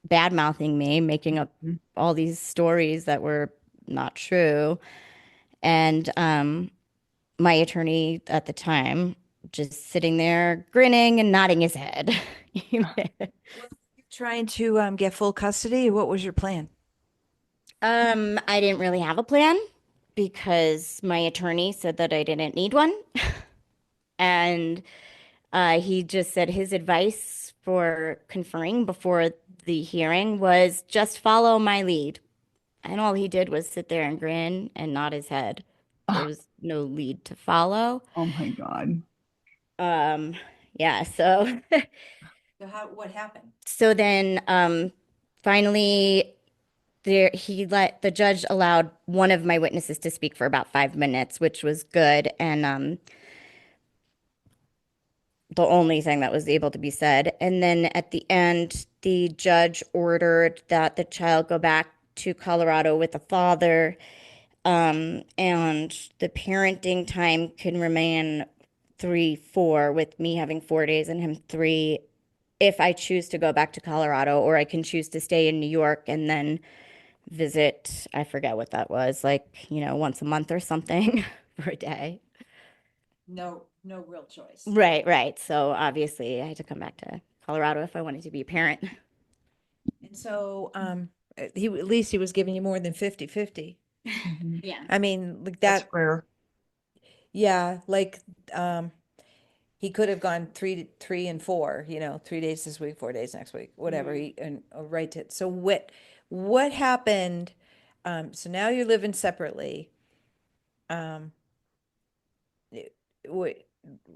bad mouthing me, making up Mhm. all these stories that were not true. And my attorney at the time just sitting there grinning and nodding his head. Were you trying to get full custody? What was your plan? I didn't really have a plan because my attorney said that I didn't need one. And he just said his advice for conferring before the hearing was just follow my lead. And all he did was sit there and grin and nod his head. There Ah, was no lead to follow. oh my God. Um, yeah, so So what happened? so then finally the judge allowed one of my witnesses to speak for about 5 minutes, which was good. And the only thing that was able to be said. And then at the end, the judge ordered that the child go back to Colorado with the father. And the parenting time can remain 3, 4, with me having 4 days and him 3, if I choose to go back to Colorado, or I can choose to stay in New York and then visit. I forget what that was, like, once a month or something for a day. No real choice. Right, right. So obviously, I had to come back to Colorado if I wanted to be a parent. And so he at least he was giving you more than 50-50. Mhm. Yeah. I mean, like That's that, rare. yeah, like he could have gone 3 and 4, 3 days this week, 4 days next week, whatever Mhm. he and right to. So what happened? So now you're living separately. Um, what,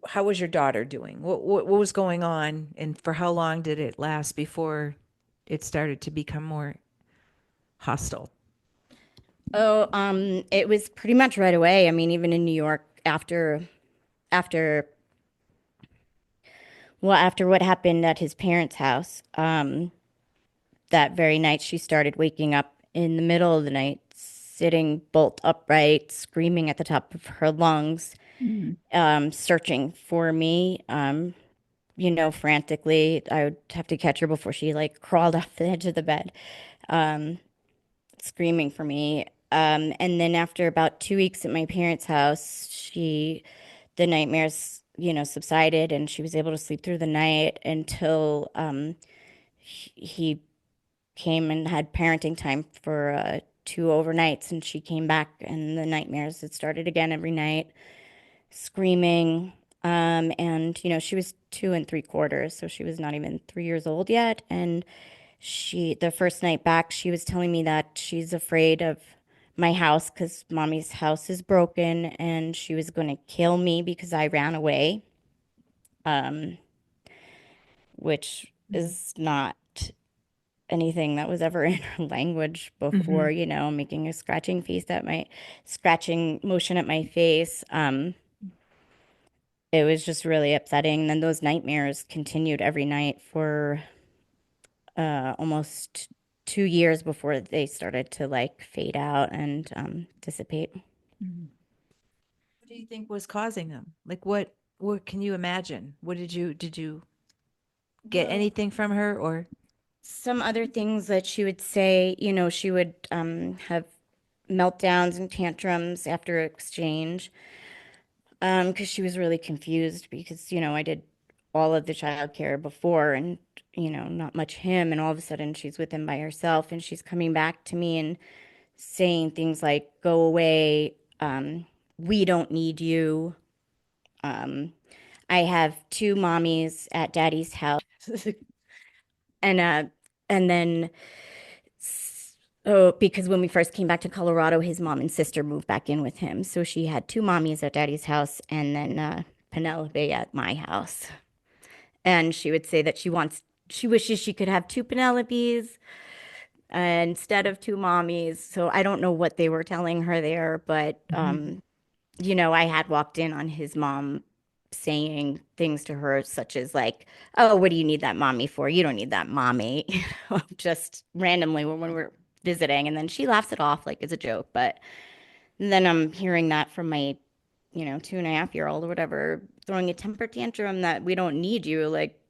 how was your daughter doing? What was going on, and for how long did it last before it started to become more hostile? Oh, it was pretty much right away. I mean, even in New York, after after what happened at his parents' house, that very night she started waking up in the middle of the night, sitting bolt upright, screaming at the top of her lungs, Mhm. searching for me, frantically. I would have to catch her before she like crawled off the edge of the bed, um, screaming for me. And then after about 2 weeks at my parents' house, the nightmares, subsided and she was able to sleep through the night until he came and had parenting time for 2 overnights, and she came back and the nightmares had started again every night, screaming. And she was 2 3/4, so she was not even 3 years old yet. And the first night back, she was telling me that she's afraid of my house because mommy's house is broken, and she was going to kill me because I ran away, um, which is not anything that was ever in her language before, Mhm. making a scratching motion at my face. It was just really upsetting. And then those nightmares continued every night for almost 2 years before they started to like fade out and dissipate. Mhm. What do you think was causing them? Like what can you imagine? What did you get Well, anything from her or some other things that she would say, she would have meltdowns and tantrums after exchange, because she was really confused because, I did all of the childcare before and, not much him. And all of a sudden she's with him by herself and she's coming back to me and saying things like, go away. We don't need you. Um, I have two mommies at daddy's house. and, uh, and then, oh, because when we first came back to Colorado, his mom and sister moved back in with him. So she had two mommies at daddy's house and then Penelope at my house. And she would say that she wishes she could have two Penelopes instead of two mommies. So I don't know what they were telling her there, but Mhm. I had walked in on his mom saying things to her such as like, "Oh, what do you need that mommy for? You don't need that mommy." Just randomly when we're visiting, and then she laughs it off like it's a joke. But then I'm hearing that from my, 2.5-year-old or whatever, throwing a temper tantrum that we don't need you. Like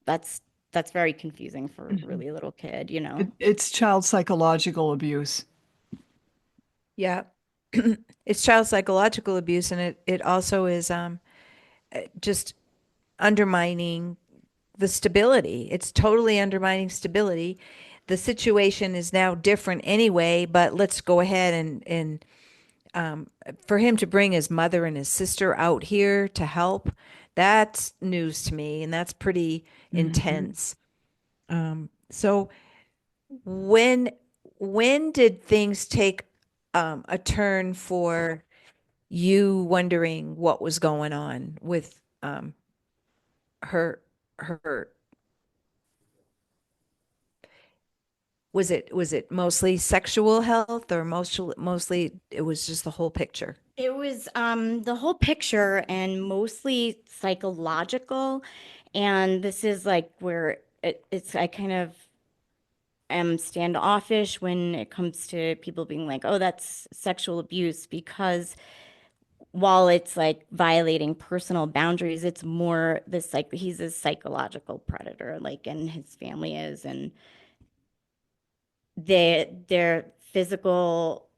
that's that's very confusing for a Mhm. really little kid. It's child psychological abuse. yeah. It's child psychological abuse and it also is just undermining the stability. It's totally undermining stability. The situation is now different anyway, but let's go ahead and for him to bring his mother and his sister out here to help, that's news to me, and that's pretty Mhm. intense. So when when did things take a turn for you wondering what was going on with her her was it mostly sexual health or mostly it was just the whole picture? It was the whole picture and mostly psychological. And this is like where I kind of am standoffish when it comes to people being like, oh, that's sexual abuse, because while it's like violating personal boundaries, it's more this like he's a psychological predator, like, and his family is, and their physical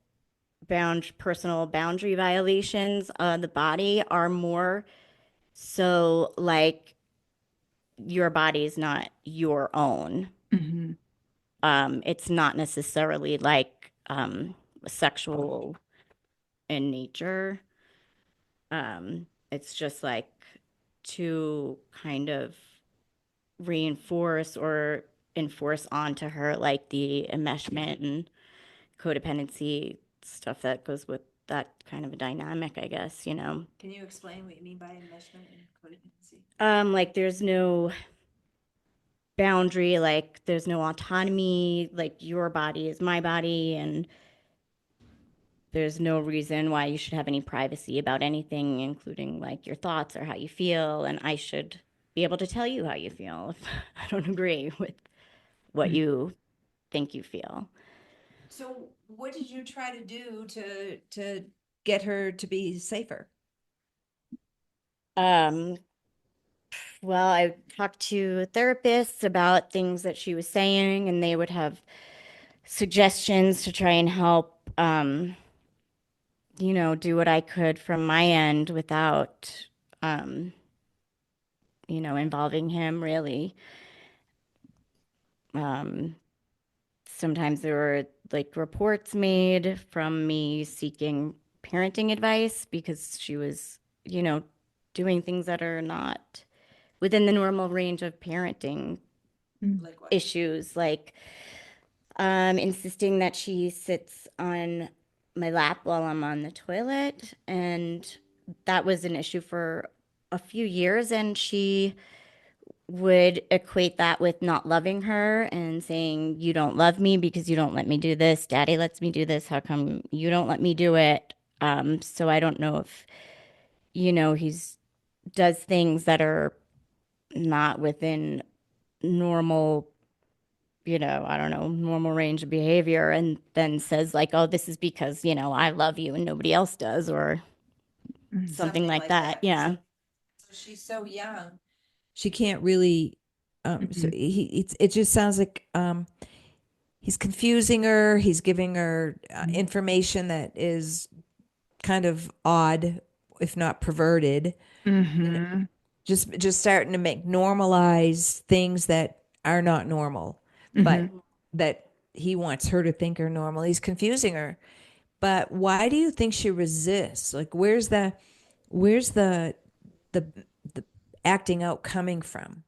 personal boundary violations of the body are more so like your body is not your own. Mhm. It's not necessarily like sexual in nature. It's just like to kind of reinforce or enforce onto her like the enmeshment and codependency stuff that goes with that kind of a dynamic, I guess. Can you explain what you mean by enmeshment and codependency? Like there's no boundary, like there's no autonomy, like your body is my body, and there's no reason why you should have any privacy about anything, including like your thoughts or how you feel. And I should be able to tell you how you feel if I don't agree with what Mhm. you think you feel. So, what did you try to do to get her to be safer? Um, well, I talked to therapists about things that she was saying, and they would have suggestions to try and help, do what I could from my end without, um, involving him really. Um, Sometimes there were like reports made from me seeking parenting advice because she was, doing things that are not within the normal range of parenting Mhm. Like what? issues, like insisting that she sits on my lap while I'm on the toilet. And that was an issue for a few years. And she would equate that with not loving her and saying, you don't love me because you don't let me do this. Daddy lets me do this. How come you don't let me do it? So I don't know if, he's does things that are not within normal I don't know, normal range of behavior and then says like, oh, this is because, I love you and nobody else does or Mhm. something like like that. that. Yeah. So she's so young. She can't really so Mhm. it just sounds like he's confusing her, he's giving her Mhm. information that is kind of odd, if not perverted, Mhm. just starting to make normalize things that are not normal, but Mhm. that he wants her to think are normal. He's confusing her. But why do you think she resists? Like where's the the acting out coming from?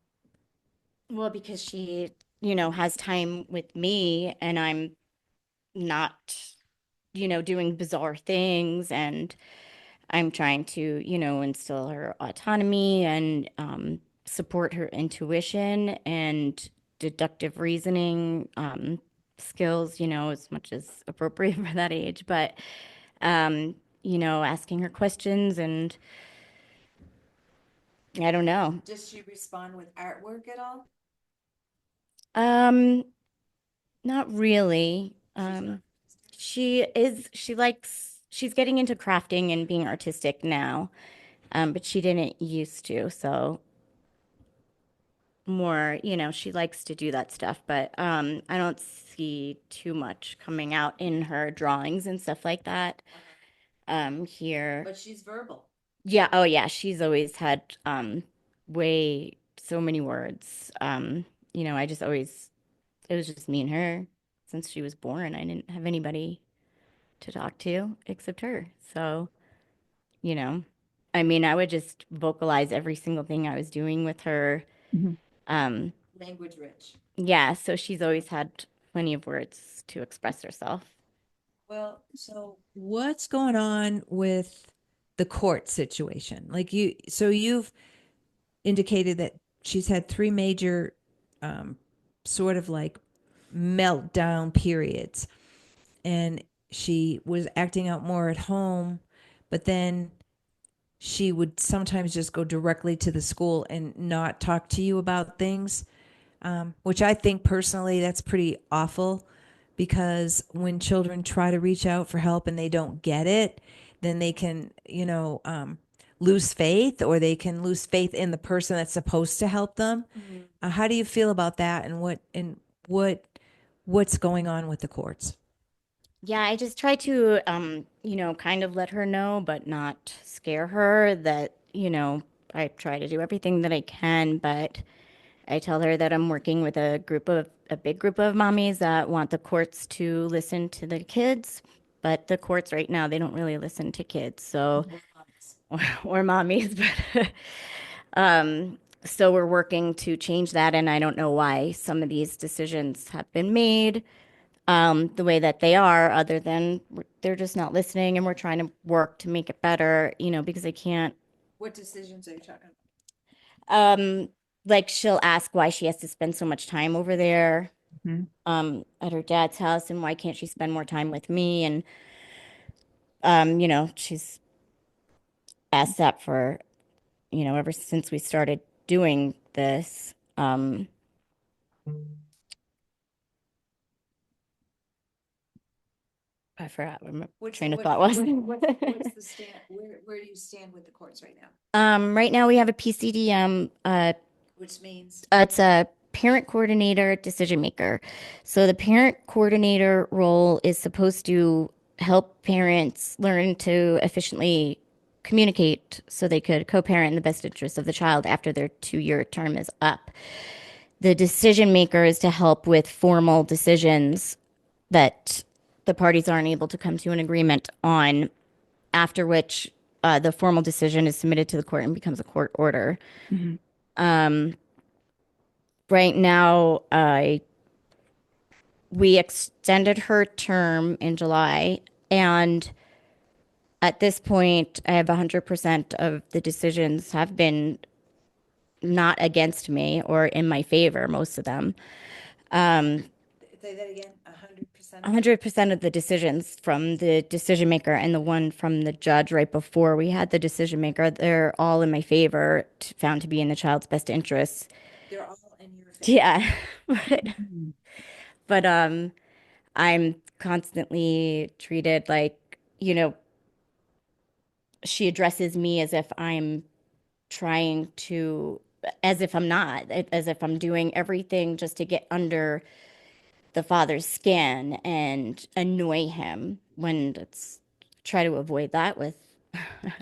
Well, because she, has time with me and I'm not, doing bizarre things and I'm trying to, instill her autonomy and support her intuition and deductive reasoning skills, as much as appropriate for that age. But, asking her questions and I don't know. Does she respond with artwork at all? Um, Not really. She's getting into crafting and being artistic now. But she didn't used to, so more, she likes to do that stuff, but I don't see too much coming out in her drawings and stuff like that here. But she's verbal. Yeah, oh yeah, she's always had way so many words. I just always it was just me and her since she was born. I didn't have anybody to talk to except her. So, you know, I mean, I would just vocalize every single thing I was doing with her. Mhm. Um, Language rich. yeah, so she's always had plenty of words to express herself. Well, so what's going on with the court situation? Like so you've indicated that she's had three major, um, sort of like meltdown periods, and she was acting out more at home, but then she would sometimes just go directly to the school and not talk to you about things, which I think personally that's pretty awful because when children try to reach out for help and they don't get it, then they can, lose faith or they can lose faith in the person that's supposed to help them. How do you feel about that and what what's going on with the courts? Yeah, I just try to, kind of let her know, but not scare her that, I try to do everything that I can, but I tell her that I'm working with a big group of mommies that want the courts to listen to the kids, but the courts right now, they don't really listen to kids. So, or mommies, but so we're working to change that. And I don't know why some of these decisions have been made the way that they are, other than they're just not listening and we're trying to work to make it better, because I can't. What decisions are you talking about? Um, like she'll ask why she has to spend so much time over there Mhm. at her dad's house and why can't she spend more time with me? And she's asked that for, ever since we started doing this. I forgot what my train of thought was. What's the stand? Where do you stand with the courts right now? Right now we have a PCDM, Which means it's a parent coordinator decision maker. So the parent coordinator role is supposed to help parents learn to efficiently communicate so they could co-parent in the best interest of the child after their 2-year term is up. The decision maker is to help with formal decisions that the parties aren't able to come to an agreement on, after which the formal decision is submitted to the court and becomes a court order. Mhm. Right now, we extended her term in July, and at this point, I have 100% of the decisions have been not against me or in my favor, most of them. say that again. 100%. 100% of the decisions from the decision maker and the one from the judge right before we had the decision maker, they're all in my favor, found to be in the child's best interests. They're all in your favor. Yeah. But Mhm. but I'm constantly treated like, she addresses me as if I'm trying to, as if I'm not, as if I'm doing everything just to get under the father's skin and annoy him, when it's try to avoid that with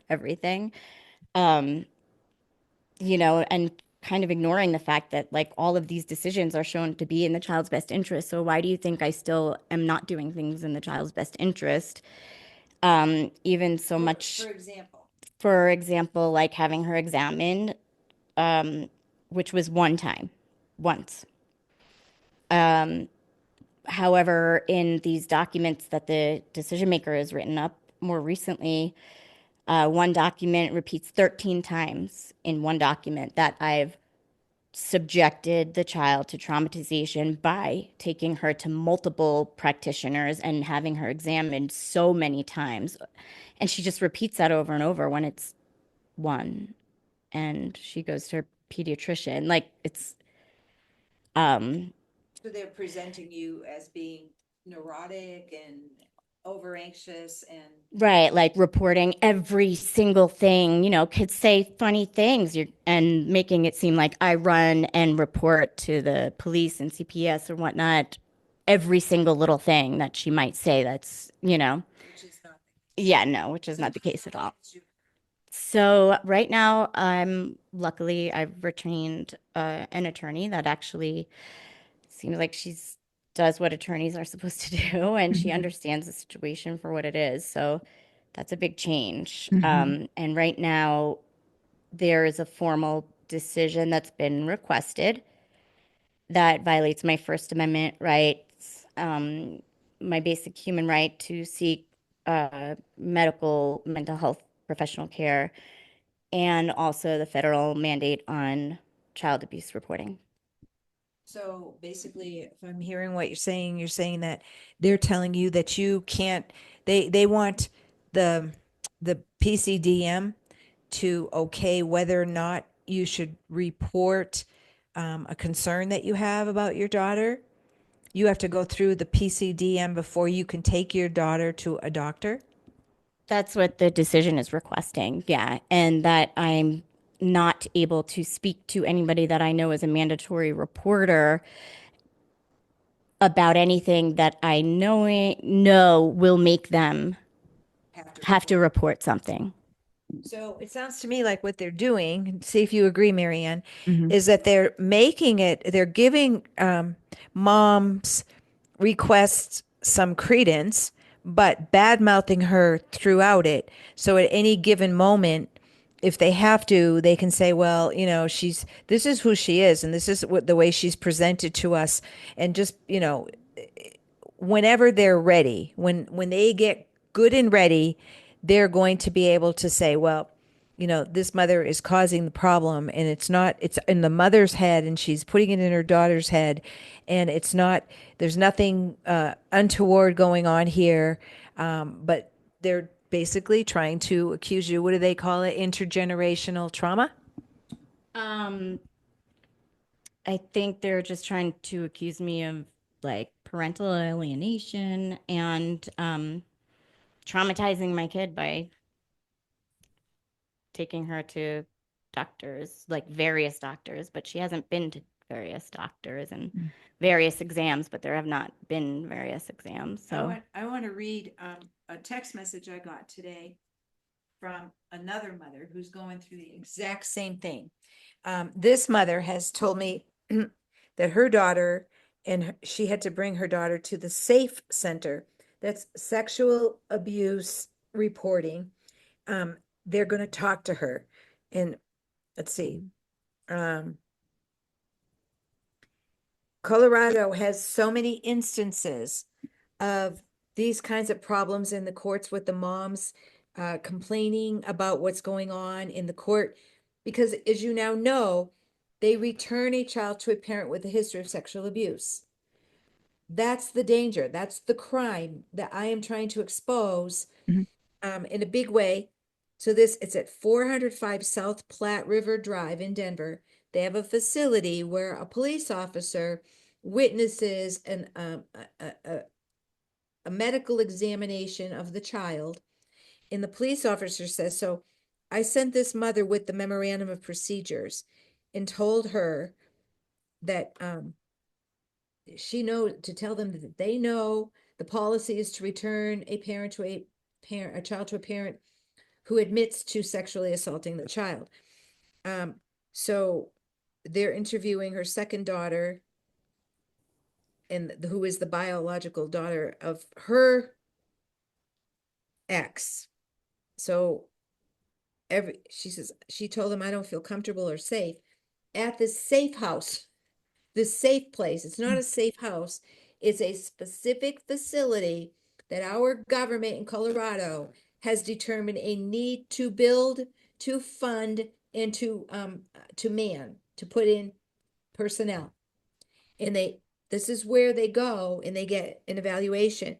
everything. Um, and kind of ignoring the fact that like all of these decisions are shown to be in the child's best interest. So why do you think I still am not doing things in the child's best interest? Even so much, for example, like having her examined, which was one time, once. However, in these documents that the decision maker has written up more recently, one document repeats 13 times in one document that I've subjected the child to traumatization by taking her to multiple practitioners and having her examined so many times. And she just repeats that over and over when it's one. And she goes to her pediatrician. Like it's, So they're presenting you as being neurotic and over anxious and right, like reporting every single thing. Kids say funny things, and making it seem like I run and report to the police and CPS or whatnot every single little thing that she might say which is not yeah, no, which is not the case at all. So right now, luckily I've retained an attorney that actually seems like she's does what attorneys are supposed to do, and she Mhm. understands the situation for what it is. So that's a big change. Mhm. And right now, there is a formal decision that's been requested that violates my First Amendment rights, my basic human right to seek medical mental health professional care, and also the federal mandate on child abuse reporting. So basically, if I'm hearing what you're saying that they're telling you that you can't, they want the PCDM to okay whether or not you should report a concern that you have about your daughter. You have to go through the PCDM before you can take your daughter to a doctor. That's what the decision is requesting. Yeah. And that I'm not able to speak to anybody that I know is a mandatory reporter about anything that I know will make them have to report something. So it sounds to me like what they're doing, see if you agree, Marianne, Mhm. is that they're giving mom's requests some credence, but bad mouthing her throughout it. So at any given moment, if they have to, they can say, well, this is who she is, and this is what the way she's presented to us. And just, whenever they're ready, when they get good and ready, they're going to be able to say, well, this mother is causing the problem, and it's in the mother's head, and she's putting it in her daughter's head, and it's not, there's nothing untoward going on here. But they're basically trying to accuse you. What do they call it? Intergenerational trauma? Um, I think they're just trying to accuse me of like parental alienation and traumatizing my kid by taking her to doctors, like various doctors, but she hasn't been to various doctors and various exams, but there have not been various exams. So I want to read a text message I got today from another mother who's going through the exact same thing. This mother has told me that her daughter, she had to bring her daughter to the SAFE Center. That's sexual abuse reporting. They're going to talk to her. And let's see. Colorado has so many instances of these kinds of problems in the courts with the moms complaining about what's going on in the court. Because as you now know, they return a child to a parent with a history of sexual abuse. That's the danger. That's the crime that I am trying to expose Mhm. in a big way. So it's at 405 South Platte River Drive in Denver. They have a facility where a police officer witnesses and a medical examination of the child. And the police officer says, so I sent this mother with the memorandum of procedures and told her that she knows to tell them that they know the policy is to return a parent to a parent, a child to a parent who admits to sexually assaulting the child. So they're interviewing her second daughter, and who is the biological daughter of her ex. So she says she told them, I don't feel comfortable or safe at this safe house, this safe place. It's not a safe house. It's a specific facility that our government in Colorado has determined a need to build, to fund, and to put in personnel. And this is where they go and they get an evaluation.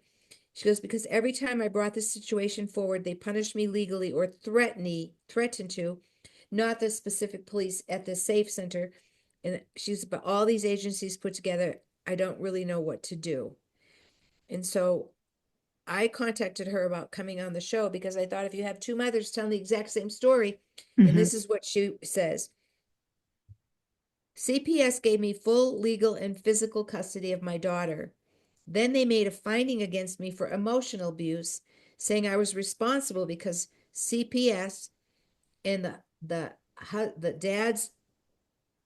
She goes, because every time I brought this situation forward, they punished me legally or threatened to, not the specific police at the safe center. And she's, but all these agencies put together, I don't really know what to do. And so I contacted her about coming on the show because I thought if you have two mothers telling the exact same story, and this is what she says. CPS gave me full legal and physical custody of my daughter. Then they made a finding against me for emotional abuse, saying I was responsible because CPS and the dad's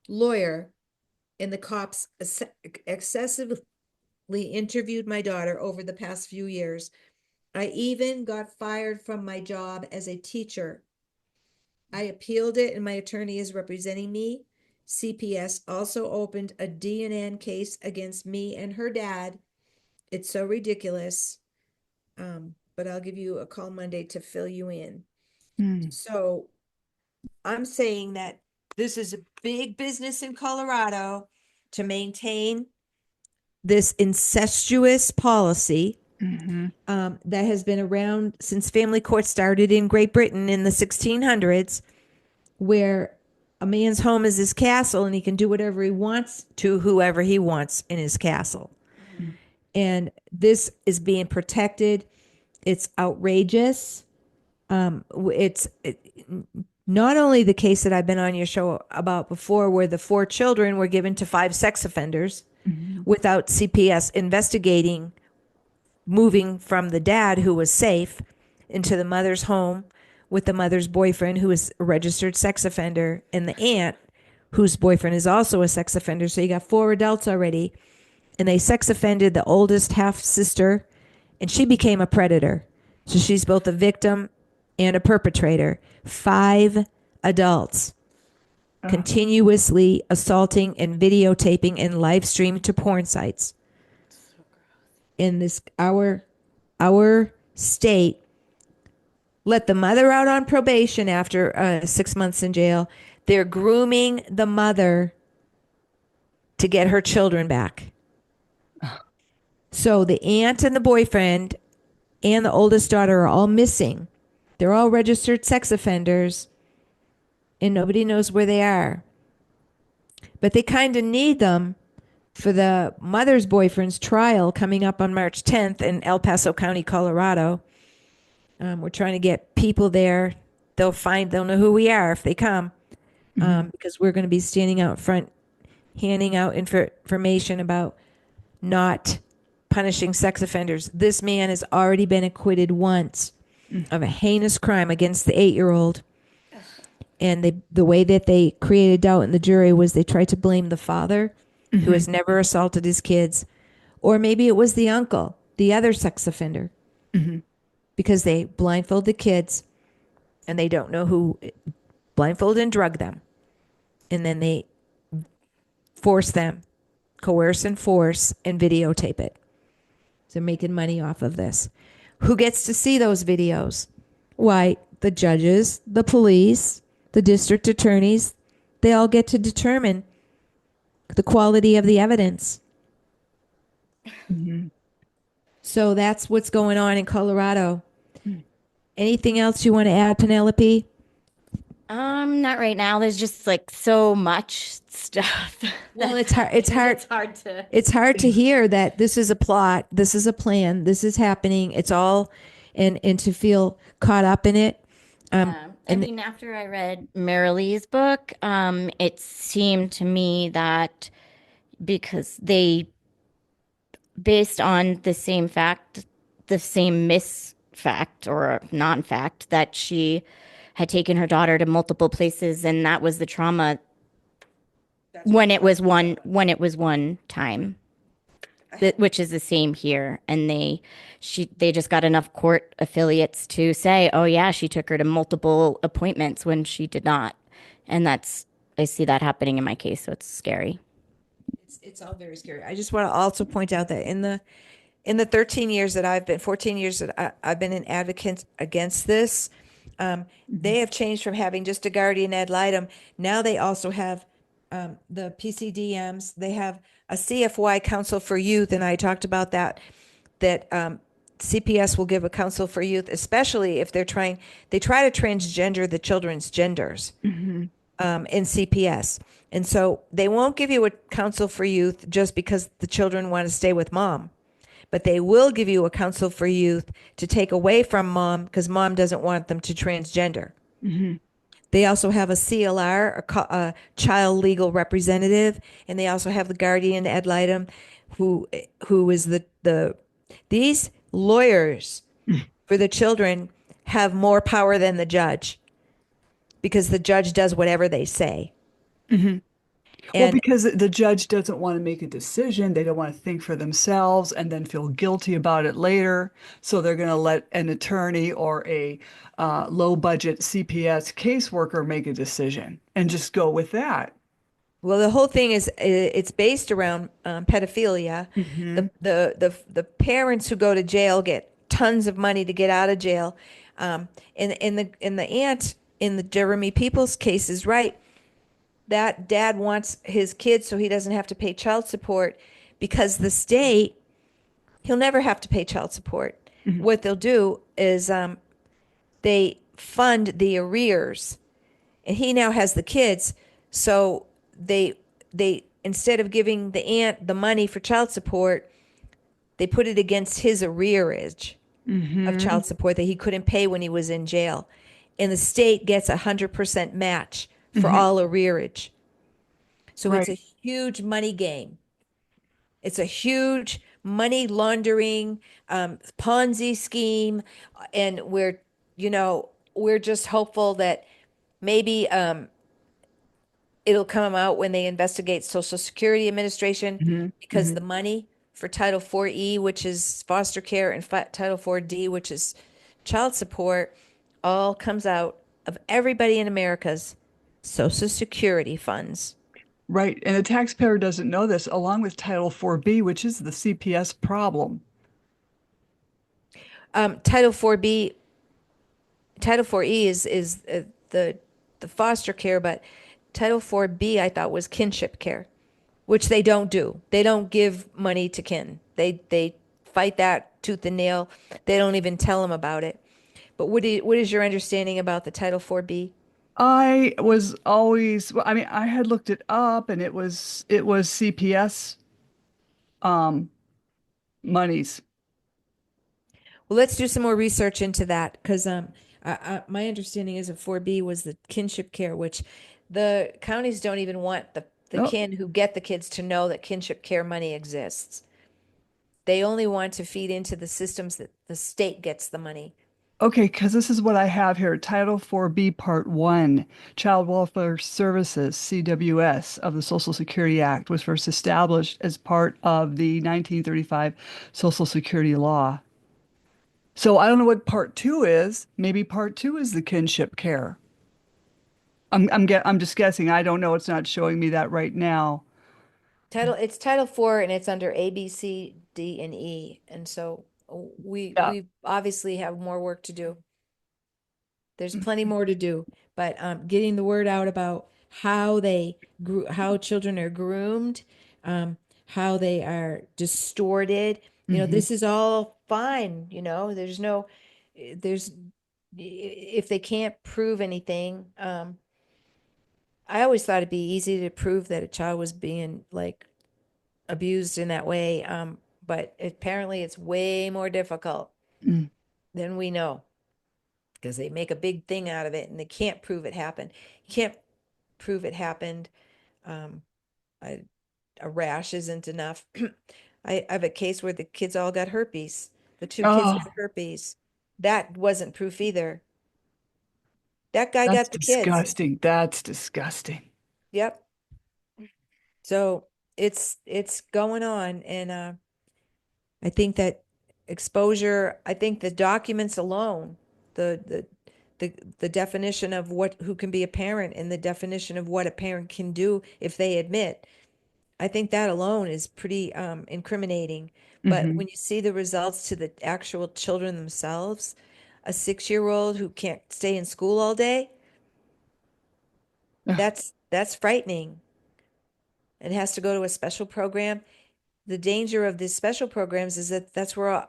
lawyer and the cops excessively interviewed my daughter over the past few years. I even got fired from my job as a teacher. I appealed it and my attorney is representing me. CPS also opened a DNN case against me and her dad. It's so ridiculous. But I'll give you a call Monday to fill you in. So I'm saying that this is a big business in Colorado to maintain this incestuous policy that has been around since family court started in Great Britain in the 1600s, where a man's home is his castle and he can do whatever he wants to whoever he wants in his castle. And this is being protected. It's outrageous. It's not only the case that I've been on your show about before, where the 4 children were given to 5 sex offenders without CPS investigating, moving from the dad who was safe into the mother's home with the mother's boyfriend who is a registered sex offender and the aunt whose boyfriend is also a sex offender. So you got 4 adults already, and they sex offended the oldest half sister, and she became a predator. So she's both a victim and a perpetrator. 5 adults continuously assaulting and videotaping and live stream to porn sites. In this, our state let the mother out on probation after 6 months in jail. They're grooming the mother to get her children back. So the aunt and the boyfriend and the oldest daughter are all missing. They're all registered sex offenders, and nobody knows where they are. But they kind of need them for the mother's boyfriend's trial coming up on March 10th in El Paso County, Colorado. We're trying to get people there. They'll know who we are if they come, because we're going to be standing out front, handing out information about not punishing sex offenders. This man has already been acquitted once of a heinous crime against the 8-year-old. And the way that they created doubt in the jury was they tried to blame the father, who has never assaulted his kids, or maybe it was the uncle, the other sex offender, because they blindfold the kids and they don't know who, blindfold and drug them. And then they force them, coerce and force, and videotape it. They're making money off of this. Who gets to see those videos? Why, the judges, the police, the district attorneys, they all get to determine the quality of the evidence. So that's what's going on in Colorado. Anything else you want to add, Penelope? Not right now. There's just like so much stuff Well, that it's hard. It's hard. it's hard to. It's hard to hear that this is a plot, this is a plan, this is happening. It's all, and to feel caught up in it. Yeah. I And mean, after I read Marilee's book, it seemed to me that because they, based on the same fact, the same misfact or non-fact that she had taken her daughter to multiple places, and that was the trauma when it was one time, which is the same here. And they just got enough court affiliates to say, oh yeah, she took her to multiple appointments when she did not. And that's, I see that happening in my case, so it's scary. it's all very scary. I just want to also point out that in the 13 years that I've been, 14 years that I've been an advocate against this, Mhm. they have changed from having just a guardian ad litem. Now they also have the PCDMs. They have a CFY counsel for youth, and I talked about that. That CPS will give a counsel for youth, especially if they try to transgender the children's genders Mhm. in CPS. And so they won't give you a counsel for youth just because the children want to stay with mom, but they will give you a counsel for youth to take away from mom because mom doesn't want them to transgender. Mhm. They also have a CLR, a child legal representative, and they also have the guardian ad litem, who is these lawyers for the children have more power than the judge because the judge does whatever they say. Mhm. Well, And because the judge doesn't want to make a decision, they don't want to think for themselves and then feel guilty about it later. So they're going to let an attorney or a low budget CPS caseworker make a decision and just go with that. well, the whole thing is it's based around pedophilia. Hmm. The parents who go to jail get tons of money to get out of jail. And the aunt in the Jeremy Peoples case is right. That dad wants his kids so he doesn't have to pay child support because the state, he'll never have to pay child support. Hmm. What they'll do is they fund the arrears, and he now has the kids, so they instead of giving the aunt the money for child support, they put it against his arrearage of Hmm. child support that he couldn't pay when he was in jail, and the state gets 100% match for Hmm. all arrearage. So it's a Right. huge money game. It's a huge money laundering Ponzi scheme, and we're just hopeful that maybe it'll come out when they investigate Social Security Administration, Hmm. because Hmm. the money for Title 4E, which is foster care, and Title 4D, which is child support, all comes out of everybody in America's Social Security funds. Right. And the taxpayer doesn't know this, along with Title 4B, which is the CPS problem. Title 4B, Title 4E is the foster care, but Title 4B I thought was kinship care, which they don't do. They don't give money to kin. They fight that tooth and nail. They don't even tell them about it. But what is your understanding about the Title 4B? I was always, well, I mean, I had looked it up and it was CPS um monies. Well, let's do some more research into that because my understanding is that 4B was the kinship care, which the counties don't even want the Oh, kin who get the kids to know that kinship care money exists. They only want to feed into the systems that the state gets the money. okay, because this is what I have here. Title 4B Part 1, Child Welfare Services, CWS, of the Social Security Act was first established as part of the 1935 Social Security Law. So I don't know what Part 2 is. Maybe Part 2 is the kinship care. I'm just guessing. I don't know. It's not showing me that right now. It's Title 4, and it's under A, B, C, D, and E. And so Yeah. we obviously have more work to do. There's plenty more to do, but getting the word out about how children are groomed, how they are distorted. Hmm. This is all fine. There's if they can't prove anything, I always thought it'd be easy to prove that a child was being like abused in that way. But apparently it's way more difficult Mm. than we know because they make a big thing out of it and they can't prove it happened. You can't prove it happened. Um, I, a rash isn't enough. I have a case where the kids all got herpes. The two kids got Oh, herpes. That wasn't proof either. That guy that's got the kids. disgusting. That's disgusting. Yep. So it's going on, and I think that exposure. I think the documents alone, the the definition of what who can be a parent and the definition of what a parent can do if they admit. I think that alone is pretty incriminating. But Hmm. when you see the results to the actual children themselves, a 6-year-old who can't stay in school all day, that's frightening and has to go to a special program. The danger of these special programs is that that's where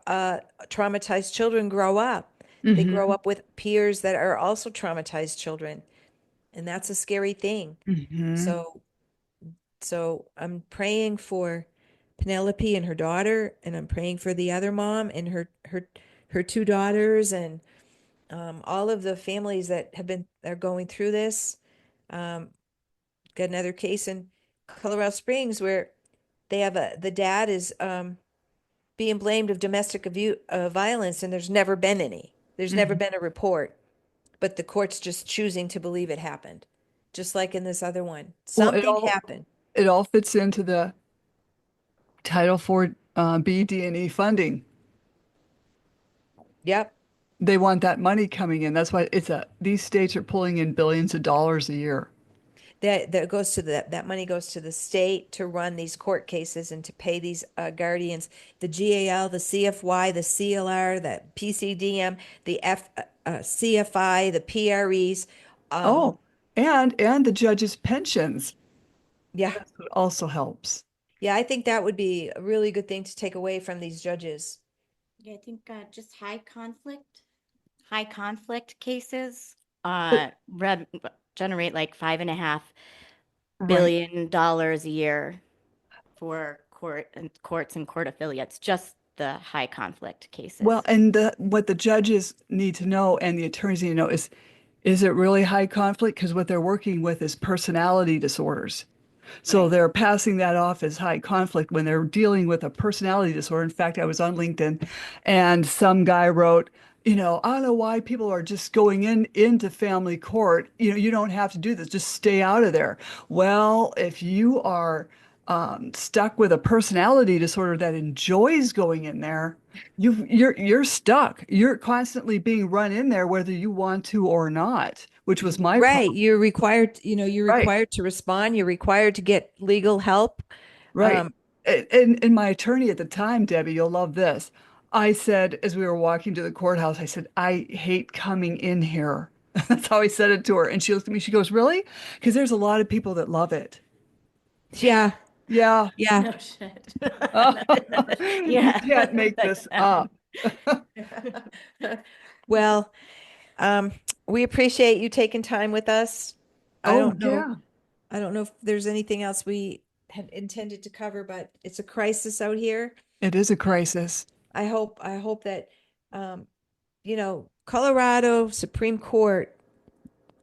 traumatized children grow up. They grow Hmm. up with peers that are also traumatized children, and that's a scary thing. Hmm. So, so I'm praying for Penelope and her daughter, and I'm praying for the other mom and her two daughters, and all of the families that are going through this. Um, got another case in Colorado Springs where the dad is being blamed of domestic abuse, violence, and there's never been any. There's never Hmm. been a report, but the court's just choosing to believe it happened, just like in this other one. Well, Something happened. it all fits into the Title IV B D&E funding. Yep. They want that money coming in. That's why these states are pulling in billions of dollars a year. That goes to that money goes to the state to run these court cases and to pay these guardians, the GAL, the CFY, the CLR, the PCDM, the CFI, the PREs. Um, Oh, and the judges' pensions. yeah, That's what also helps. yeah, I think that would be a really good thing to take away from these judges. Yeah, I think just high conflict cases But rev generate like right. $5.5 billion a year for courts and court affiliates, just the high conflict Well, cases. and what the judges need to know and the attorneys need to know is it really high conflict? Because what they're working with is personality disorders. So Right. they're passing that off as high conflict when they're dealing with a personality disorder. In fact, I was on LinkedIn and some guy wrote, I don't know why people are just going into family court. You don't have to do this. Just stay out of there. Well, if you are stuck with a personality disorder that enjoys going in there, you're stuck. You're constantly being run in there whether you want to or not, which was my Right. problem. You're required, you're Right. required to respond. You're required to get legal help. Right. Um, And my attorney at the time, Debbie, you'll love this. I said, as we were walking to the courthouse, I said, I hate coming in here. That's how I said it to her. And she looked at me, she goes, Really? Because there's a lot of people that love it. yeah. Yeah. Yeah. No shit. You Yeah. can't make this up. Well, um, we appreciate you taking time with us. I Oh, don't know. yeah. I don't know if there's anything else we had intended to cover, but it's a crisis out here. It is a crisis. I hope that, um, Colorado Supreme Court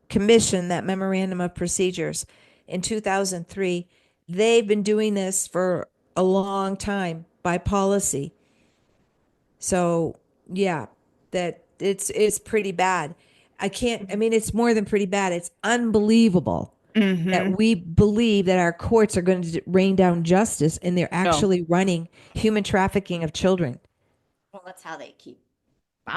commissioned that memorandum of procedures in 2003. They've been doing this for a long time by policy. So yeah, that it's pretty bad. I mean, it's more than pretty bad. It's unbelievable that Mm-hmm. we believe that our courts are going to rain down justice and they're No. actually running human trafficking of children. Well, that's how they keep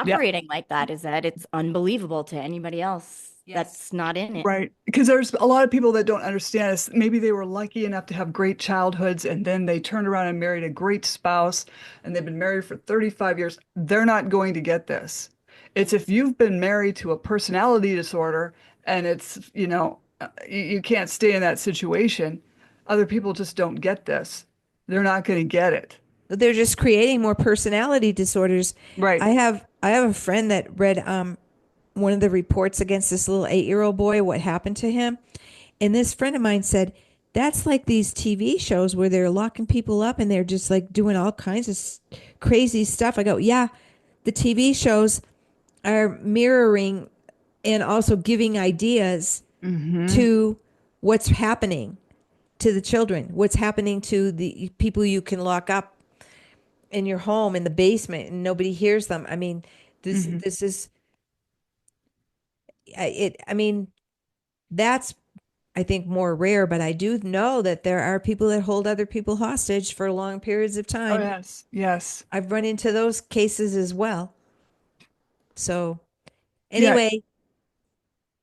Yeah. operating like that, is that it's unbelievable to anybody else Yes. that's not in it. Right. Because there's a lot of people that don't understand us. Maybe they were lucky enough to have great childhoods and then they turned around and married a great spouse and they've been married for 35 years. They're not going to get this. It's if you've been married to a personality disorder and you can't stay in that situation, other people just don't get this. They're not going to get it. They're just creating more personality disorders. Right. I have a friend that read one of the reports against this little 8-year-old boy, what happened to him. And this friend of mine said, that's like these TV shows where they're locking people up and they're just like doing all kinds of crazy stuff. I go, yeah, the TV shows are mirroring and also giving ideas Mm-hmm. to what's happening to the children, what's happening to the people you can lock up in your home in the basement and nobody hears them. I mean, Mm-hmm. this is it. I mean, that's I think more rare, but I do know that there are people that hold other people hostage for long periods of Oh, time. yes. Yes. I've run into those cases as well. So Yeah. anyway,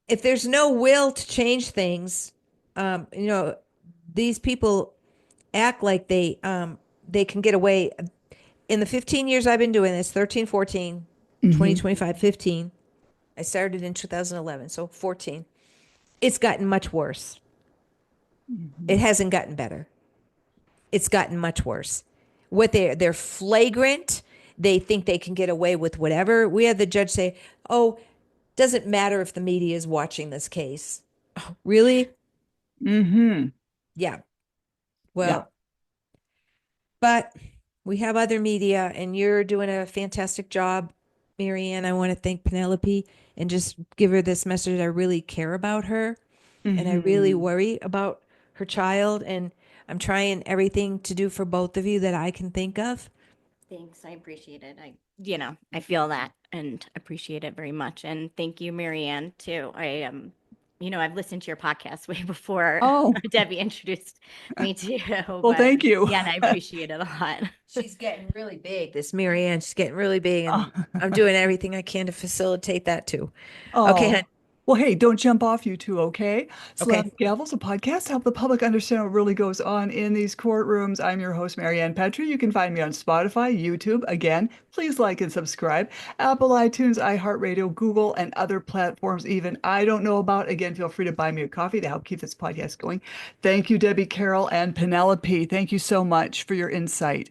if there's no will to change things, you know, these people act like they can get away. In the 15 years I've been doing this, 13, 14, Mm-hmm. 20, 25, 15. I started in 2011, so 14. It's gotten much worse. Mm-hmm. It hasn't gotten better. It's gotten much worse. What they're flagrant. They think they can get away with whatever. We had the judge say, "Oh, doesn't matter if the media is watching this case." Oh, really? Mm-hmm. Yeah. Yeah. Well, but we have other media, and you're doing a fantastic job, Marianne. I want to thank Penelope and just give her this message. I really care about her, and I really Mm-hmm. worry about her child, and I'm trying everything to do for both of you that I can think of. Thanks. I appreciate it. I feel that and appreciate it very much. And thank you, Marianne, too. I've listened to your podcast way before Oh, Debbie introduced me to you, well, but thank you. yeah, and I appreciate it a lot. She's getting really big. This Marianne, she's getting really big, Oh. and I'm doing everything I can to facilitate that too. Okay, Oh. hon. Well, hey, don't jump off, you two, okay? Slam Okay. Gavel's a podcast to help the public understand what really goes on in these courtrooms. I'm your host, Marianne Petrie. You can find me on Spotify, YouTube. Again, please like and subscribe. Apple, iTunes, iHeartRadio, Google, and other platforms even I don't know about. Again, feel free to buy me a coffee to help keep this podcast going. Thank you, Debbie Carroll and Penelope. Thank you so much for your insight.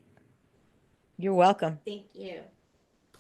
You're welcome. Thank you.